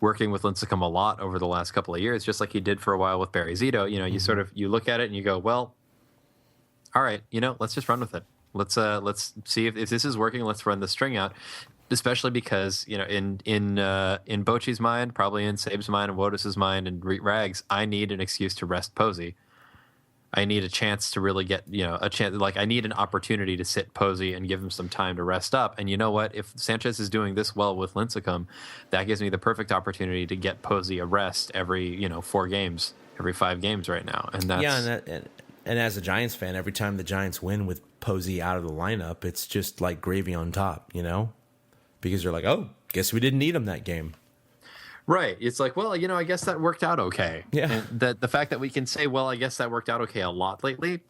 Speaker 5: working with Lincecum a lot over the last couple of years, just like he did for a while with Barry Zito. You sort of, you look at it and you go, well, all right, let's just run with it. Let's see if this is working. Let's run the string out, especially because in Bochy's mind, probably in Sabe's mind, and Wotus's mind, and Rags, I need an excuse to rest Posey. I need a chance to really get, a chance. Like, I need an opportunity to sit Posey and give him some time to rest up. And you know what? If Sanchez is doing this well with Lincecum, that gives me the perfect opportunity to get Posey a rest every, 4 games, every 5 games right now. And that's
Speaker 6: and as a Giants fan, every time the Giants win with Posey out of the lineup, it's just like gravy on top, because you're like, oh, guess we didn't need him that game.
Speaker 5: Right. It's like, well, I guess that worked out okay.
Speaker 6: Yeah.
Speaker 5: And the fact that we can say, well, I guess that worked out okay a lot lately.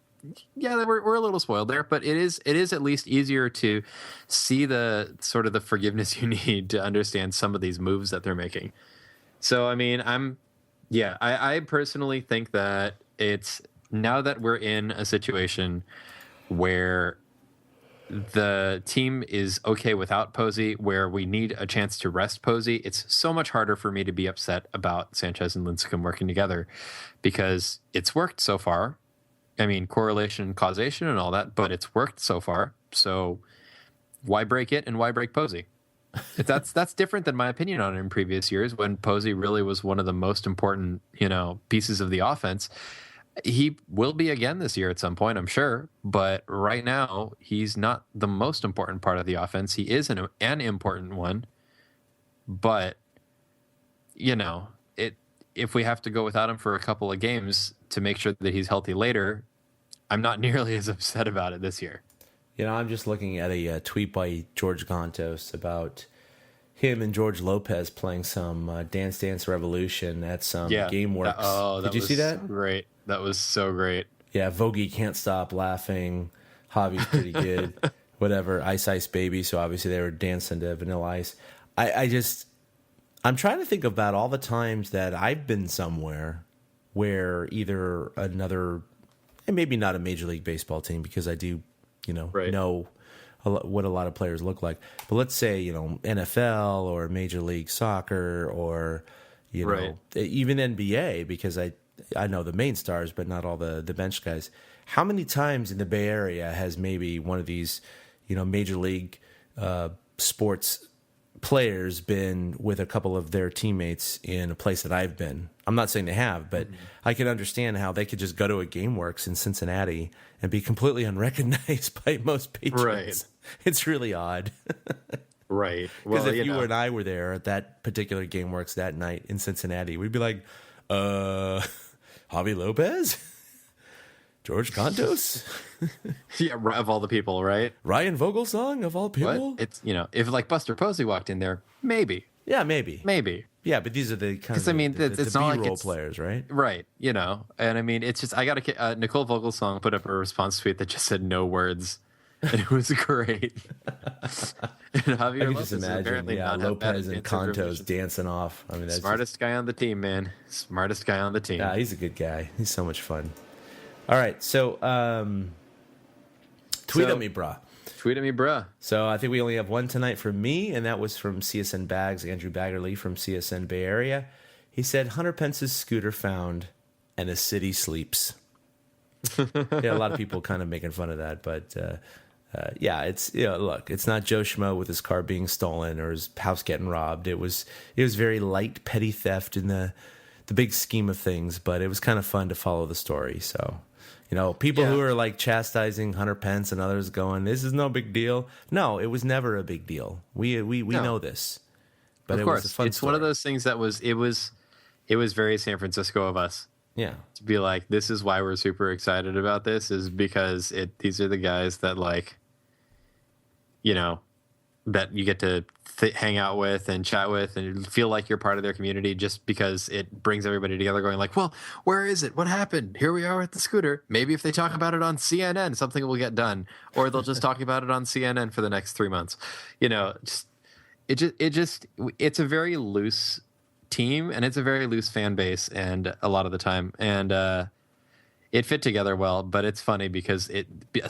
Speaker 5: Yeah, we're a little spoiled there, but it is at least easier to see the sort of the forgiveness you need to understand some of these moves that they're making. So, I mean, I personally think that it's now that we're in a situation where the team is okay without Posey, where we need a chance to rest Posey, it's so much harder for me to be upset about Sanchez and Lincecum working together because it's worked so far. I mean, correlation and causation and all that, but it's worked so far. So why break it and why break Posey? That's different than my opinion on it in previous years when Posey really was one of the most important, pieces of the offense. He will be again this year at some point, I'm sure. But right now, he's not the most important part of the offense. He is an important one. But, if we have to go without him for a couple of games to make sure that he's healthy later, I'm not nearly as upset about it this year.
Speaker 6: I'm just looking at a tweet by George Gontos about him and George Lopez playing some Dance Dance Revolution at some GameWorks. Did you see that?
Speaker 5: So great. That was so great.
Speaker 6: Yeah, Vogie Can't Stop Laughing. Hobby's pretty good. Whatever. Ice Ice Baby. So obviously they were dancing to Vanilla Ice. I'm trying to think about all the times that I've been somewhere where either another, and maybe not a Major League Baseball team because I do, know what a lot of players look like. But let's say, NFL or Major League Soccer or, even NBA, because I know the main stars, but not all the bench guys. How many times in the Bay Area has maybe one of these, Major League sports players been with a couple of their teammates in a place that I've been? I'm not saying they have, but I can understand how they could just go to a GameWorks in Cincinnati and be completely unrecognized by most patrons. Right. It's really odd.
Speaker 5: Right.
Speaker 6: Because if you and I were there at that particular GameWorks that night in Cincinnati, we'd be like, Javi Lopez? George Contos?
Speaker 5: Yeah, of all the people, right?
Speaker 6: Ryan Vogelsong, of all people?
Speaker 5: What? It's, if like Buster Posey walked in there, maybe.
Speaker 6: Yeah, maybe.
Speaker 5: Maybe.
Speaker 6: Yeah, but these are the kind of
Speaker 5: it's
Speaker 6: the
Speaker 5: not
Speaker 6: B-roll
Speaker 5: like
Speaker 6: players, right?
Speaker 5: Right, and I mean, it's just, I got to, Nicole Vogelsong put up a response tweet that just said no words, and it was great. And Javier
Speaker 6: I can
Speaker 5: Lopez
Speaker 6: just imagine, Lopez and Contos dancing off. I mean, that's
Speaker 5: smartest guy on the team, man. Smartest guy on the team.
Speaker 6: Yeah, he's a good guy. He's so much fun. All right, so tweet at me, brah.
Speaker 5: Tweet at me, bruh.
Speaker 6: So I think we only have one tonight from me, and that was from CSN Bags, Andrew Baggerly from CSN Bay Area. He said, Hunter Pence's scooter found, and the city sleeps. Yeah, a lot of people kind of making fun of that, but yeah, it's look, it's not Joe Schmo with his car being stolen or his house getting robbed. It was very light, petty theft in the big scheme of things, but it was kind of fun to follow the story. So. People who are like chastising Hunter Pence and others going, this is no big deal. No, it was never a big deal. We know this. But
Speaker 5: of course,
Speaker 6: it was a fun story.
Speaker 5: One of those things that it was very San Francisco of us. Yeah. To be like, this is why we're super excited about this, is because these are the guys that that you get to hang out with and chat with and feel like you're part of their community, just because it brings everybody together going like, well, where is it? What happened? Here we are with the scooter. Maybe if they talk about it on CNN, something will get done, or they'll just talk about it on CNN for the next 3 months. It's a very loose team, and it's a very loose fan base, and a lot of the time, and it fit together well. But it's funny because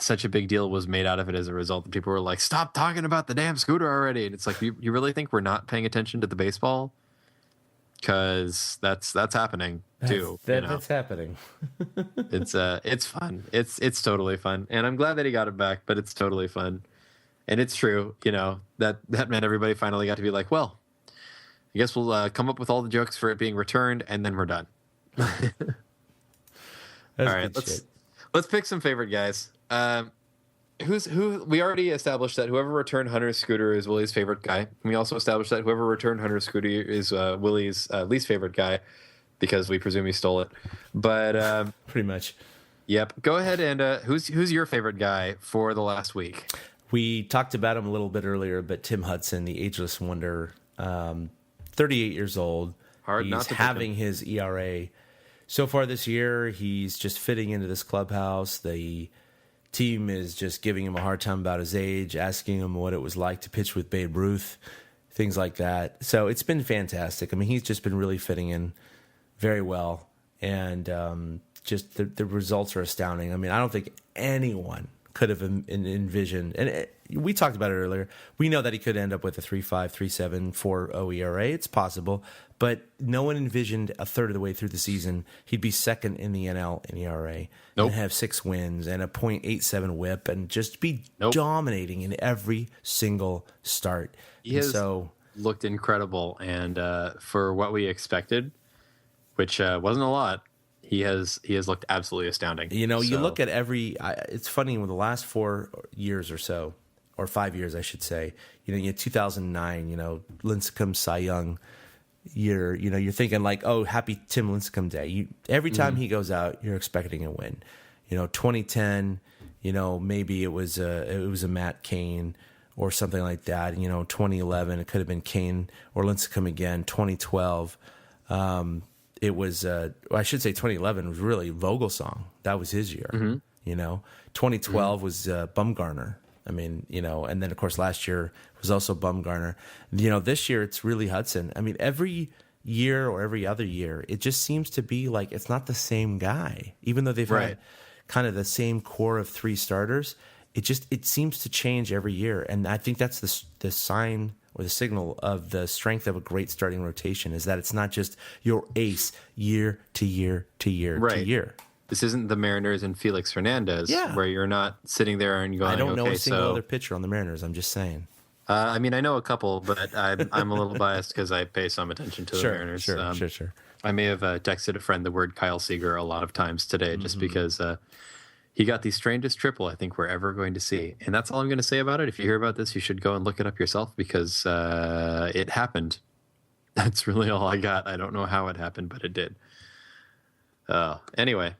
Speaker 5: such a big deal was made out of it as a result that people were like, stop talking about the damn scooter already. And it's like, you really think we're not paying attention to the baseball? Because that's happening too.
Speaker 6: That's happening.
Speaker 5: It's fun. It's totally fun, and I'm glad that he got it back. But it's totally fun, and it's true. That meant everybody finally got to be like, well, I guess we'll come up with all the jokes for it being returned, and then we're done.
Speaker 6: All
Speaker 5: right, Let's pick some favorite guys. Who? We already established that whoever returned Hunter's scooter is Willie's favorite guy. We also established that whoever returned Hunter's scooter is Willie's least favorite guy because we presume he stole it. But
Speaker 6: pretty much.
Speaker 5: Yep. Go ahead and who's your favorite guy for the last week?
Speaker 6: We talked about him a little bit earlier, but Tim Hudson, the ageless wonder, 38 years old.
Speaker 5: Hard not
Speaker 6: He's
Speaker 5: to pick
Speaker 6: having
Speaker 5: him.
Speaker 6: his ERA. So far this year, he's just fitting into this clubhouse. The team is just giving him a hard time about his age, asking him what it was like to pitch with Babe Ruth, things like that. So it's been fantastic. I mean, he's just been really fitting in very well. And just the results are astounding. I mean, I don't think anyone could have envisioned, and we talked about it earlier. We know that he could end up with a 3.5, 3.7, 4.0 ERA. It's possible, but no one envisioned a third of the way through the season he'd be second in the NL in ERA
Speaker 5: Nope.
Speaker 6: and have 6 wins and a .87 WHIP and just be
Speaker 5: Nope.
Speaker 6: dominating in every single start.
Speaker 5: He has looked incredible, and for what we expected, which wasn't a lot, he has looked absolutely astounding.
Speaker 6: You know, you look at it's funny, with the last 4 years or so, or 5 years, I should say, you had 2009, Lincecum Cy Young year, you're thinking like, oh, happy Tim Lincecum Day. Every time he goes out, you're expecting a win. 2010, maybe it was a Matt Cain or something like that. 2011, it could have been Cain or Lincecum again. 2012, it was, I should say 2011 was really Vogelsong. That was his year. 2012 was Bumgarner. I mean, and then of course last year was also Bumgarner. This year it's really Hudson. I mean, every year or every other year, it just seems to be like it's not the same guy. Even though they've had kind of the same core of 3 starters, it seems to change every year. And I think that's the sign or the signal of the strength of a great starting rotation, is that it's not just your ace year to year to year to year.
Speaker 5: This isn't the Mariners and Felix Hernandez, where you're not sitting there and going,
Speaker 6: I don't know
Speaker 5: okay,
Speaker 6: a single other pitcher on the Mariners. I'm just saying.
Speaker 5: I mean, I know a couple, but I'm a little biased because I pay some attention to the Mariners.
Speaker 6: Sure.
Speaker 5: I may have texted a friend the word Kyle Seager a lot of times today, just because he got the strangest triple I think we're ever going to see. And that's all I'm going to say about it. If you hear about this, you should go and look it up yourself, because it happened. That's really all I got. I don't know how it happened, but it did. Anyway.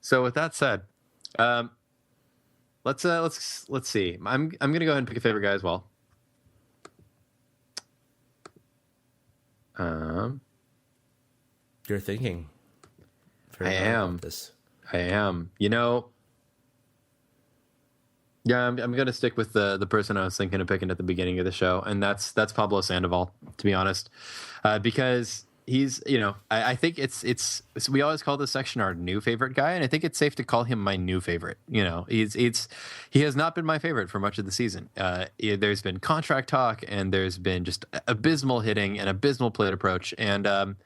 Speaker 5: So with that said, let's see. I'm gonna go ahead and pick a favorite guy as well.
Speaker 6: You're thinking.
Speaker 5: I am. Yeah, I'm gonna stick with the person I was thinking of picking at the beginning of the show, and that's Pablo Sandoval, to be honest, because he's, I think it's we always call this section our new favorite guy, and I think it's safe to call him my new favorite. He has not been my favorite for much of the season. There's been contract talk, and there's been just abysmal hitting and abysmal plate approach, and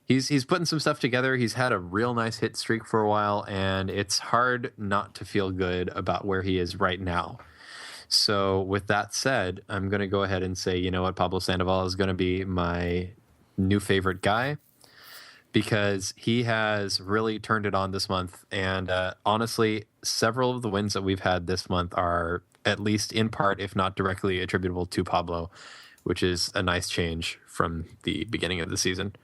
Speaker 5: he's putting some stuff together. He's had a real nice hit streak for a while, and it's hard not to feel good about where he is right now. So with that said, I'm going to go ahead and say, Pablo Sandoval is going to be my new favorite guy, because he has really turned it on this month. And honestly, several of the wins that we've had this month are at least in part, if not directly, attributable to Pablo, which is a nice change from the beginning of the season.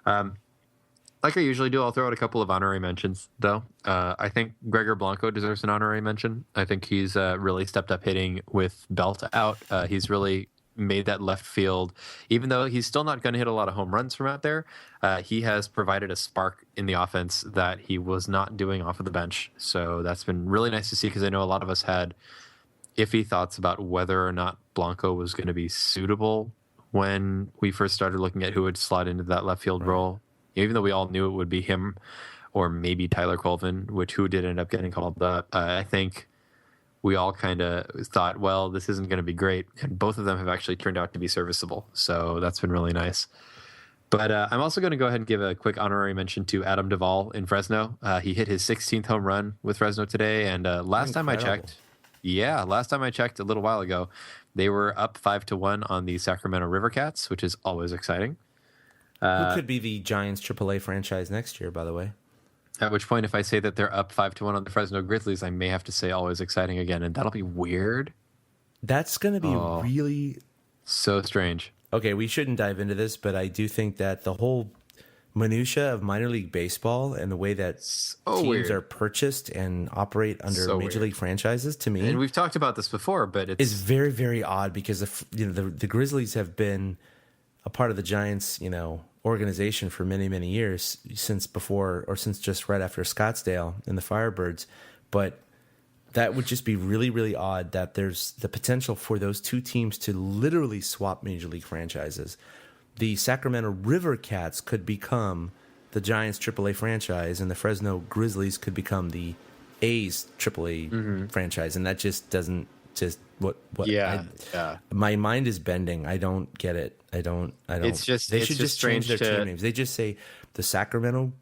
Speaker 5: Like I usually do, I'll throw out a couple of honorary mentions, though. I think Gregor Blanco deserves an honorary mention. I think he's really stepped up hitting with Belt out. He's really made that left field, even though he's still not going to hit a lot of home runs from out there. He has provided a spark in the offense that he was not doing off of the bench. So that's been really nice to see, because I know a lot of us had iffy thoughts about whether or not Blanco was going to be suitable when we first started looking at who would slot into that left field role, even though we all knew it would be him or maybe Tyler Colvin, who did end up getting called up. I think we all kind of thought, well, this isn't going to be great. And both of them have actually turned out to be serviceable. So that's been really nice. But I'm also going to go ahead and give a quick honorary mention to Adam Duvall in Fresno. He hit his 16th home run with Fresno today. And last time I checked a little while ago, they were up 5-1 on the Sacramento River Cats, which is always exciting.
Speaker 6: Who could be the Giants AAA franchise next year, by the way?
Speaker 5: At which point, if I say that they're up 5-1 on the Fresno Grizzlies, I may have to say always exciting again, and that'll be weird.
Speaker 6: That's going to be really
Speaker 5: so strange.
Speaker 6: Okay, we shouldn't dive into this, but I do think that the whole minutia of minor league baseball and the way that teams are purchased and operate under major league franchises, to me,
Speaker 5: and we've talked about this before, but it's
Speaker 6: very, very odd because the Grizzlies have been a part of the Giants, organization for many, many years since just right after Scottsdale and the Firebirds, but that would just be really, really odd that there's the potential for those two teams to literally swap major league franchises. The Sacramento River Cats could become the Giants AAA franchise, and the Fresno Grizzlies could become the A's AAA franchise, and that just doesn't my mind is bending. I don't get it. I don't.
Speaker 5: It's just
Speaker 6: they should just change their
Speaker 5: to...
Speaker 6: team names. They just say the Sacramento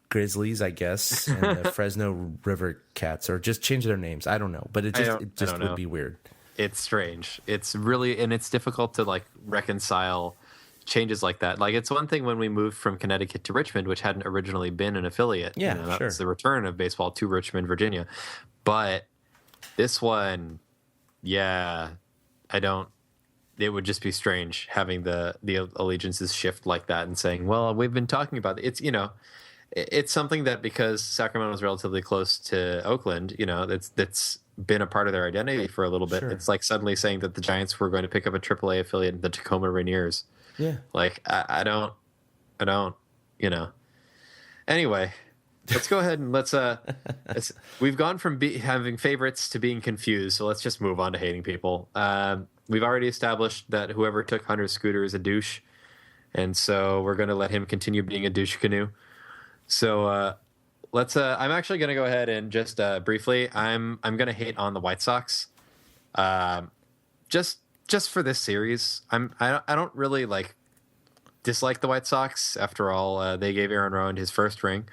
Speaker 6: Grizzlies, I guess, and the Fresno River Cats, or just change their names. I don't know, but it just would be weird.
Speaker 5: It's strange. It's really, and it's difficult to reconcile changes like that. Like, it's one thing when we moved from Connecticut to Richmond, which hadn't originally been an affiliate.
Speaker 6: Yeah,
Speaker 5: that was the return of baseball to Richmond, Virginia. But this one, it would just be strange having the allegiances shift like that and saying, well, we've been talking about it. It's something that, because Sacramento is relatively close to Oakland, that's been a part of their identity for a little bit. Sure. It's like suddenly saying that the Giants were going to pick up a AAA affiliate in the Tacoma Rainiers.
Speaker 6: Yeah.
Speaker 5: Like, I don't, Anyway, let's go ahead and we've gone from having favorites to being confused, so let's just move on to hating people. We've already established that whoever took Hunter's scooter is a douche, and so we're going to let him continue being a douche canoe. So I'm actually going to go ahead and just briefly, I'm going to hate on the White Sox. Just for this series, I don't really dislike the White Sox. After all, they gave Aaron Rowan his first ring.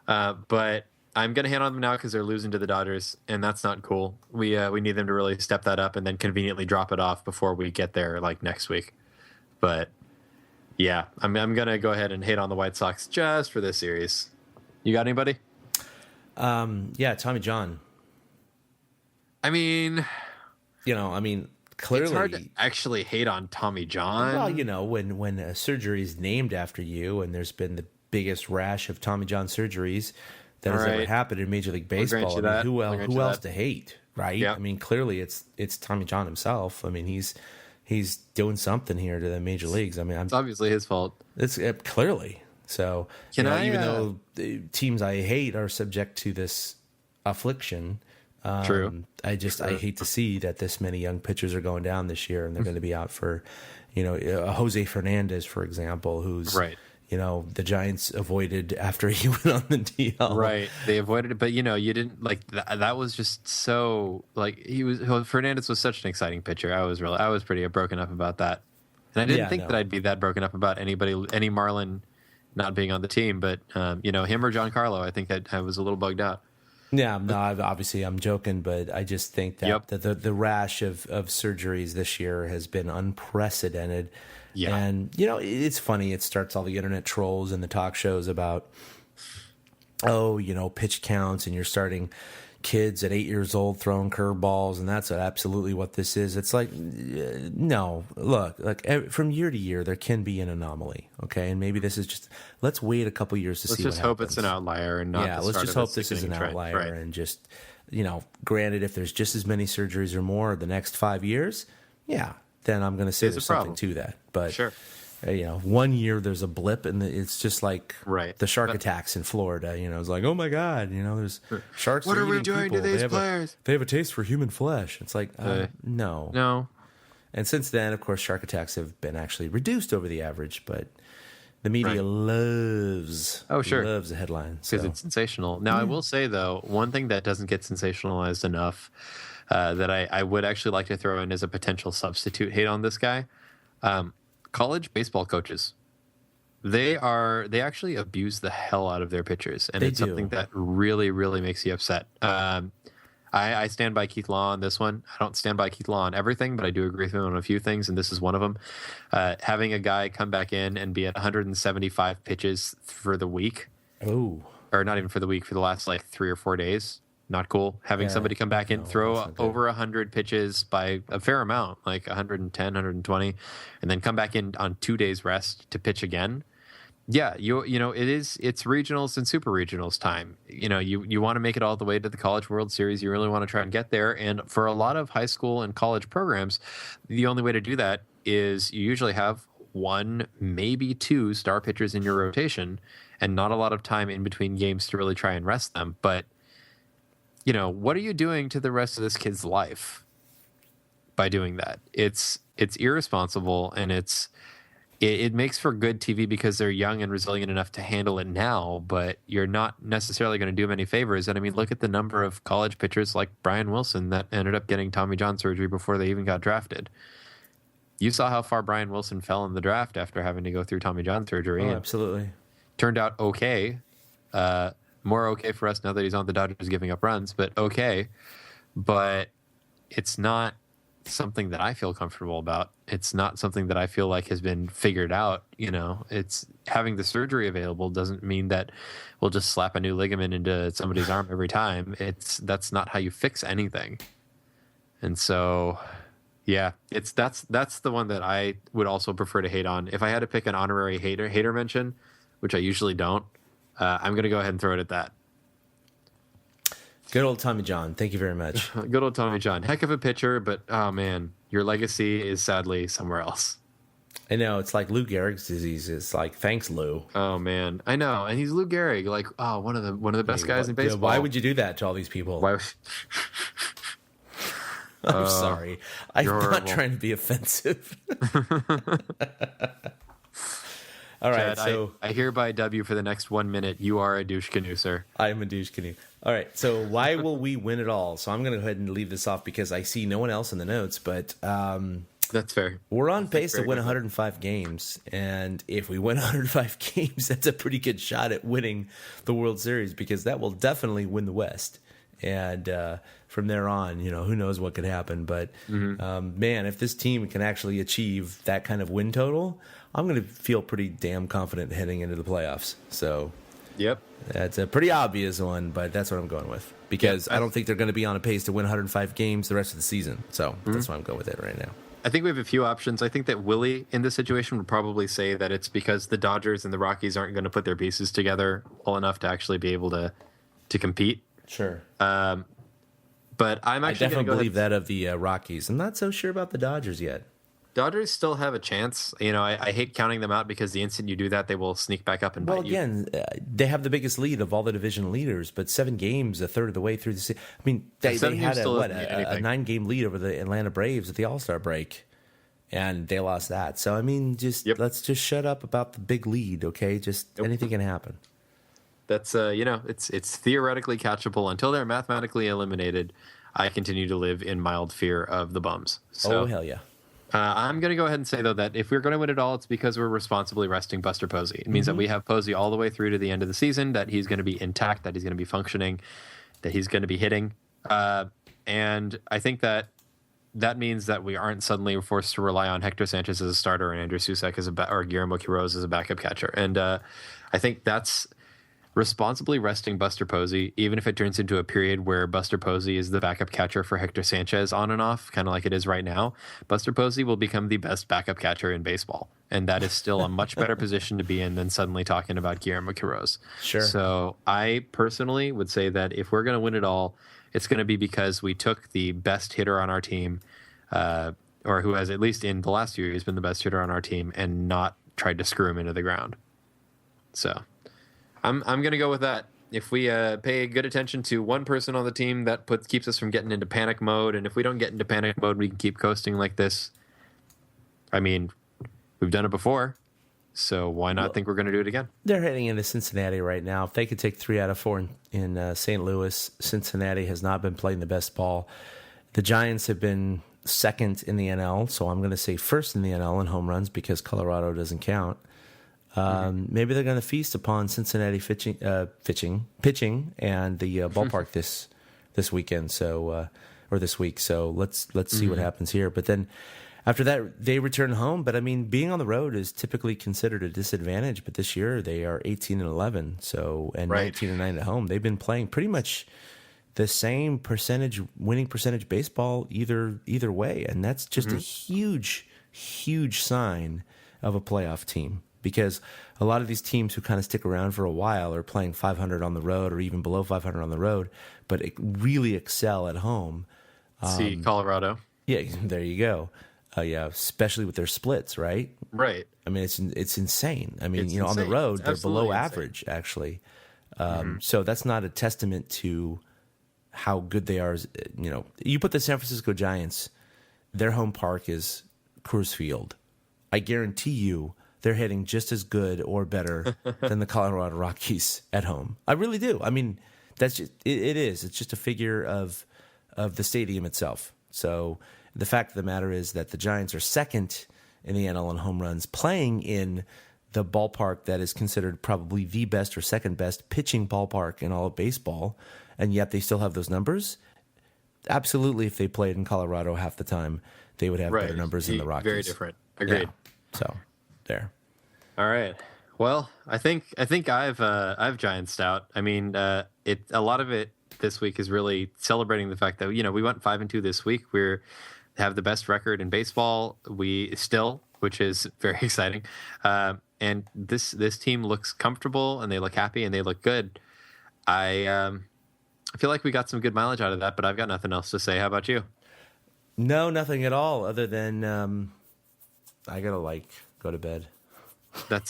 Speaker 5: But I'm going to hate on them now because they're losing to the Dodgers, and that's not cool. We need them to really step that up and then conveniently drop it off before we get there next week. But yeah, I'm going to go ahead and hate on the White Sox just for this series. You got anybody?
Speaker 6: Yeah, Tommy John. Clearly,
Speaker 5: it's hard to actually hate on Tommy John.
Speaker 6: Well, when a surgery is named after you, and there's been the biggest rash of Tommy John surgeries that has ever happened in Major League Baseball. Who else to hate, right?
Speaker 5: Yeah.
Speaker 6: Clearly it's Tommy John himself. He's doing something here to the major leagues.
Speaker 5: It's obviously his fault.
Speaker 6: It's clearly. So even though the teams I hate are subject to this affliction.
Speaker 5: True.
Speaker 6: I hate to see that this many young pitchers are going down this year, and they're going to be out for, Jose Fernandez, for example, who's
Speaker 5: right.
Speaker 6: The Giants avoided after he went on the DL.
Speaker 5: Right, they avoided it, but you didn't that was just so Fernandez was such an exciting pitcher. I was pretty broken up about that, and I didn't think that I'd be that broken up about any Marlin not being on the team, but him or Giancarlo, I think I was a little bugged out.
Speaker 6: Yeah, no, obviously I'm joking, but I just think that the rash of surgeries this year has been unprecedented. Yeah. And, it's funny. It starts all the internet trolls and the talk shows about, pitch counts, and you're starting kids at 8 years old throwing curveballs, and that's absolutely what this is. It's like, no, look, from year to year, there can be an anomaly, okay? And maybe this is just, let's wait a couple years to see what happens.
Speaker 5: Let's just hope it's an outlier and not the
Speaker 6: let's
Speaker 5: start
Speaker 6: just
Speaker 5: of
Speaker 6: hope this is an outlier,
Speaker 5: right.
Speaker 6: And just, granted, if there's just as many surgeries or more the next 5 years, then I'm going to say there's something to that. But
Speaker 5: sure.
Speaker 6: 1 year there's a blip, and it's just like the shark attacks in Florida. It's like, oh my God, there's sharks.
Speaker 5: What are we doing to these players?
Speaker 6: They have a taste for human flesh. It's like, no. And since then, of course, shark attacks have been actually reduced over the average, but the media loves the headline
Speaker 5: because it's sensational. Now, I will say though, one thing that doesn't get sensationalized enough that I would actually like to throw in as a potential substitute hate on this guy. College baseball coaches, they actually abuse the hell out of their pitchers, and it's something that really, really makes you upset. I stand by Keith Law on this one. I don't stand by Keith Law on everything, but I do agree with him on a few things, and this is one of them. Having a guy come back in and be at 175 pitches for the week.
Speaker 6: Oh,
Speaker 5: or not even for the week, for the last like 3 or 4 days. Not cool. Having somebody come back in, throw over 100 pitches by a fair amount, like 110, 120, and then come back in on 2 days rest to pitch again. Yeah, it's regionals and super regionals time. You want to make it all the way to the College World Series. You really want to try and get there. And for a lot of high school and college programs, the only way to do that is you usually have 1, maybe 2 star pitchers in your rotation, and not a lot of time in between games to really try and rest them. But what are you doing to the rest of this kid's life by doing that? It's irresponsible, and it makes for good TV because they're young and resilient enough to handle it now, but you're not necessarily going to do them any favors. And I mean, look at the number of college pitchers like Brian Wilson that ended up getting Tommy John surgery before they even got drafted. You saw how far Brian Wilson fell in the draft after having to go through Tommy John surgery.
Speaker 6: Oh, absolutely.
Speaker 5: Turned out okay. More okay for us now that he's on the Dodgers giving up runs, but okay. But it's not something that I feel comfortable about. It's not something that I feel like has been figured out. It's having the surgery available doesn't mean that we'll just slap a new ligament into somebody's arm every time. That's not how you fix anything. And so, yeah, that's the one that I would also prefer to hate on. If I had to pick an honorary hater mention, which I usually don't, I'm going to go ahead and throw it at that.
Speaker 6: Good old Tommy John. Thank you very much.
Speaker 5: Good old Tommy John. Heck of a pitcher, but oh man, your legacy is sadly somewhere else.
Speaker 6: I know. It's like Lou Gehrig's disease. It's like, thanks, Lou.
Speaker 5: Oh man, I know. And he's Lou Gehrig, like one of the best guys in baseball.
Speaker 6: Why would you do that to all these people?
Speaker 5: Why?
Speaker 6: I'm sorry. I'm not trying to be offensive. All right,
Speaker 5: Chad,
Speaker 6: so
Speaker 5: I hereby dub you for the next 1 minute. You are a douche canoe, sir.
Speaker 6: I am a douche canoe. All right, so why will we win it all? So I'm going to go ahead and leave this off because I see no one else in the notes, but
Speaker 5: that's fair.
Speaker 6: We're on pace to win 105 games, and if we win 105 games, that's a pretty good shot at winning the World Series because that will definitely win the West. And from there on, who knows what could happen. But, man, if this team can actually achieve that kind of win total, I'm going to feel pretty damn confident heading into the playoffs. So,
Speaker 5: yep,
Speaker 6: that's a pretty obvious one, but that's what I'm going with because I don't think they're going to be on a pace to win 105 games the rest of the season. So that's why I'm going with it right now.
Speaker 5: I think we have a few options. I think that Willie in this situation would probably say that it's because the Dodgers and the Rockies aren't going to put their pieces together well enough to actually be able to compete.
Speaker 6: Sure.
Speaker 5: But I'm actually
Speaker 6: I definitely believe that of the Rockies. I'm not so sure about the Dodgers yet.
Speaker 5: Dodgers still have a chance. I hate counting them out because the instant you do that, they will sneak back up and bite you.
Speaker 6: Well, again, they have the biggest lead of all the division leaders, but 7 games, a third of the way through the season. I mean, they had a 9-game lead over the Atlanta Braves at the All-Star break, and they lost that. So, I mean, let's just shut up about the big lead, okay? Just anything can happen.
Speaker 5: That's it's theoretically catchable until they're mathematically eliminated. I continue to live in mild fear of the bums. So,
Speaker 6: oh hell yeah!
Speaker 5: I'm going to go ahead and say though that if we're going to win it all, it's because we're responsibly resting Buster Posey. It means that we have Posey all the way through to the end of the season. That he's going to be intact. That he's going to be functioning. That he's going to be hitting. And I think that means that we aren't suddenly forced to rely on Hector Sanchez as a starter and Andrew Susac or Guillermo Quiroz as a backup catcher. And I think that's responsibly resting Buster Posey, even if it turns into a period where Buster Posey is the backup catcher for Hector Sanchez on and off, kind of like it is right now. Buster Posey will become the best backup catcher in baseball. And that is still a much better position to be in than suddenly talking about Guillermo Quiroz.
Speaker 6: Sure.
Speaker 5: So I personally would say that if we're going to win it all, it's going to be because we took the best hitter on our team, or who has, at least in the last few years, been the best hitter on our team, and not tried to screw him into the ground. So I'm going to go with that. If we pay good attention to one person on the team, that keeps us from getting into panic mode. And if we don't get into panic mode, we can keep coasting like this. I mean, we've done it before, so why not think we're going to do it again?
Speaker 6: They're heading into Cincinnati right now. If they could take 3 out of 4 in St. Louis, Cincinnati has not been playing the best ball. The Giants have been second in the NL, so I'm going to say first in the NL in home runs because Colorado doesn't count. Maybe they're going to feast upon Cincinnati pitching and the ballpark this weekend. So or this week. So let's see what happens here. But then after that, they return home. But I mean, being on the road is typically considered a disadvantage. But this year, they are 18-11, and 19-9 at home. They've been playing pretty much the same winning percentage baseball either way, and that's just a huge sign of a playoff team. Because a lot of these teams who kind of stick around for a while are playing 500 on the road or even below 500 on the road, but really excel at home.
Speaker 5: See Colorado.
Speaker 6: Yeah, there you go. Yeah, especially with their splits, right?
Speaker 5: Right.
Speaker 6: I mean, it's insane. I mean,
Speaker 5: It's
Speaker 6: on the
Speaker 5: insane.
Speaker 6: road,
Speaker 5: It's
Speaker 6: they're below
Speaker 5: absolutely
Speaker 6: average, actually. So that's not a testament to how good they are. You put the San Francisco Giants, their home park is Coors Field. I guarantee you they're hitting just as good or better than the Colorado Rockies at home. I really do. I mean, that's just, it is. It's just a figure of the stadium itself. So the fact of the matter is that the Giants are second in the NL in home runs, playing in the ballpark that is considered probably the best or second best pitching ballpark in all of baseball, and yet they still have those numbers. Absolutely, if they played in Colorado half the time, they would have better numbers than the Rockies.
Speaker 5: Very different. Agreed.
Speaker 6: Yeah. So there.
Speaker 5: All right. Well, I think I've Giants out. I mean, a lot of it this week is really celebrating the fact that we went 5-2 this week. We have the best record in baseball. Which is very exciting. And this team looks comfortable and they look happy and they look good. I feel like we got some good mileage out of that, but I've got nothing else to say. How about you?
Speaker 6: No, nothing at all. Other than I gotta go to bed.
Speaker 5: That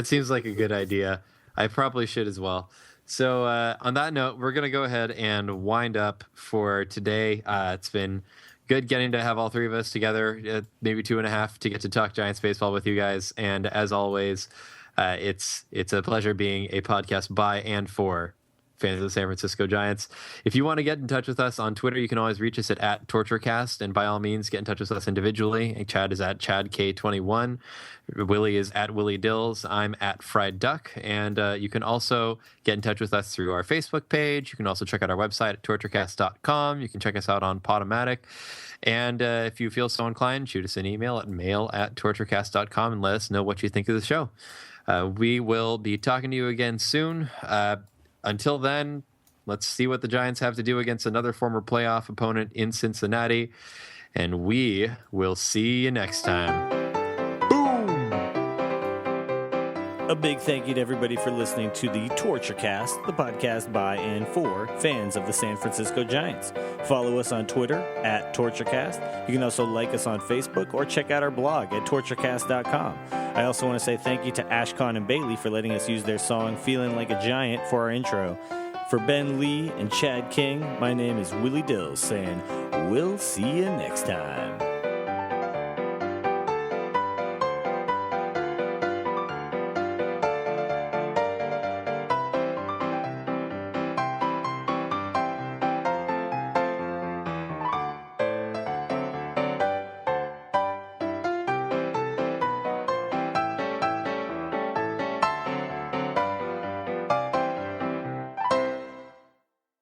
Speaker 5: seems like a good idea. I probably should as well. So on that note, we're going to go ahead and wind up for today. It's been good getting to have all three of us together, maybe 2.5, to get to talk Giants baseball with you guys. And as always, it's a pleasure being a podcast by and for fans of the San Francisco Giants. If you want to get in touch with us on Twitter, you can always reach us at TortureCast, and by all means, get in touch with us individually. Chad is at ChadK21. Willie is at Willie Dills. I'm at Fried Duck. And you can also get in touch with us through our Facebook page. You can also check out our website at torturecast.com. You can check us out on Podomatic. And if you feel so inclined, shoot us an email at mail@torturecast.com and let us know what you think of the show. We will be talking to you again soon. Until then, let's see what the Giants have to do against another former playoff opponent in Cincinnati. And we will see you next time.
Speaker 7: A big thank you to everybody for listening to the TortureCast, the podcast by and for fans of the San Francisco Giants. Follow us on Twitter at TortureCast. You can also like us on Facebook or check out our blog at torturecast.com. I also want to say thank you to Ashcon and Bailey for letting us use their song Feeling Like a Giant for our intro. For Ben Lee and Chad King, my name is Willie Dills saying, we'll see you next time.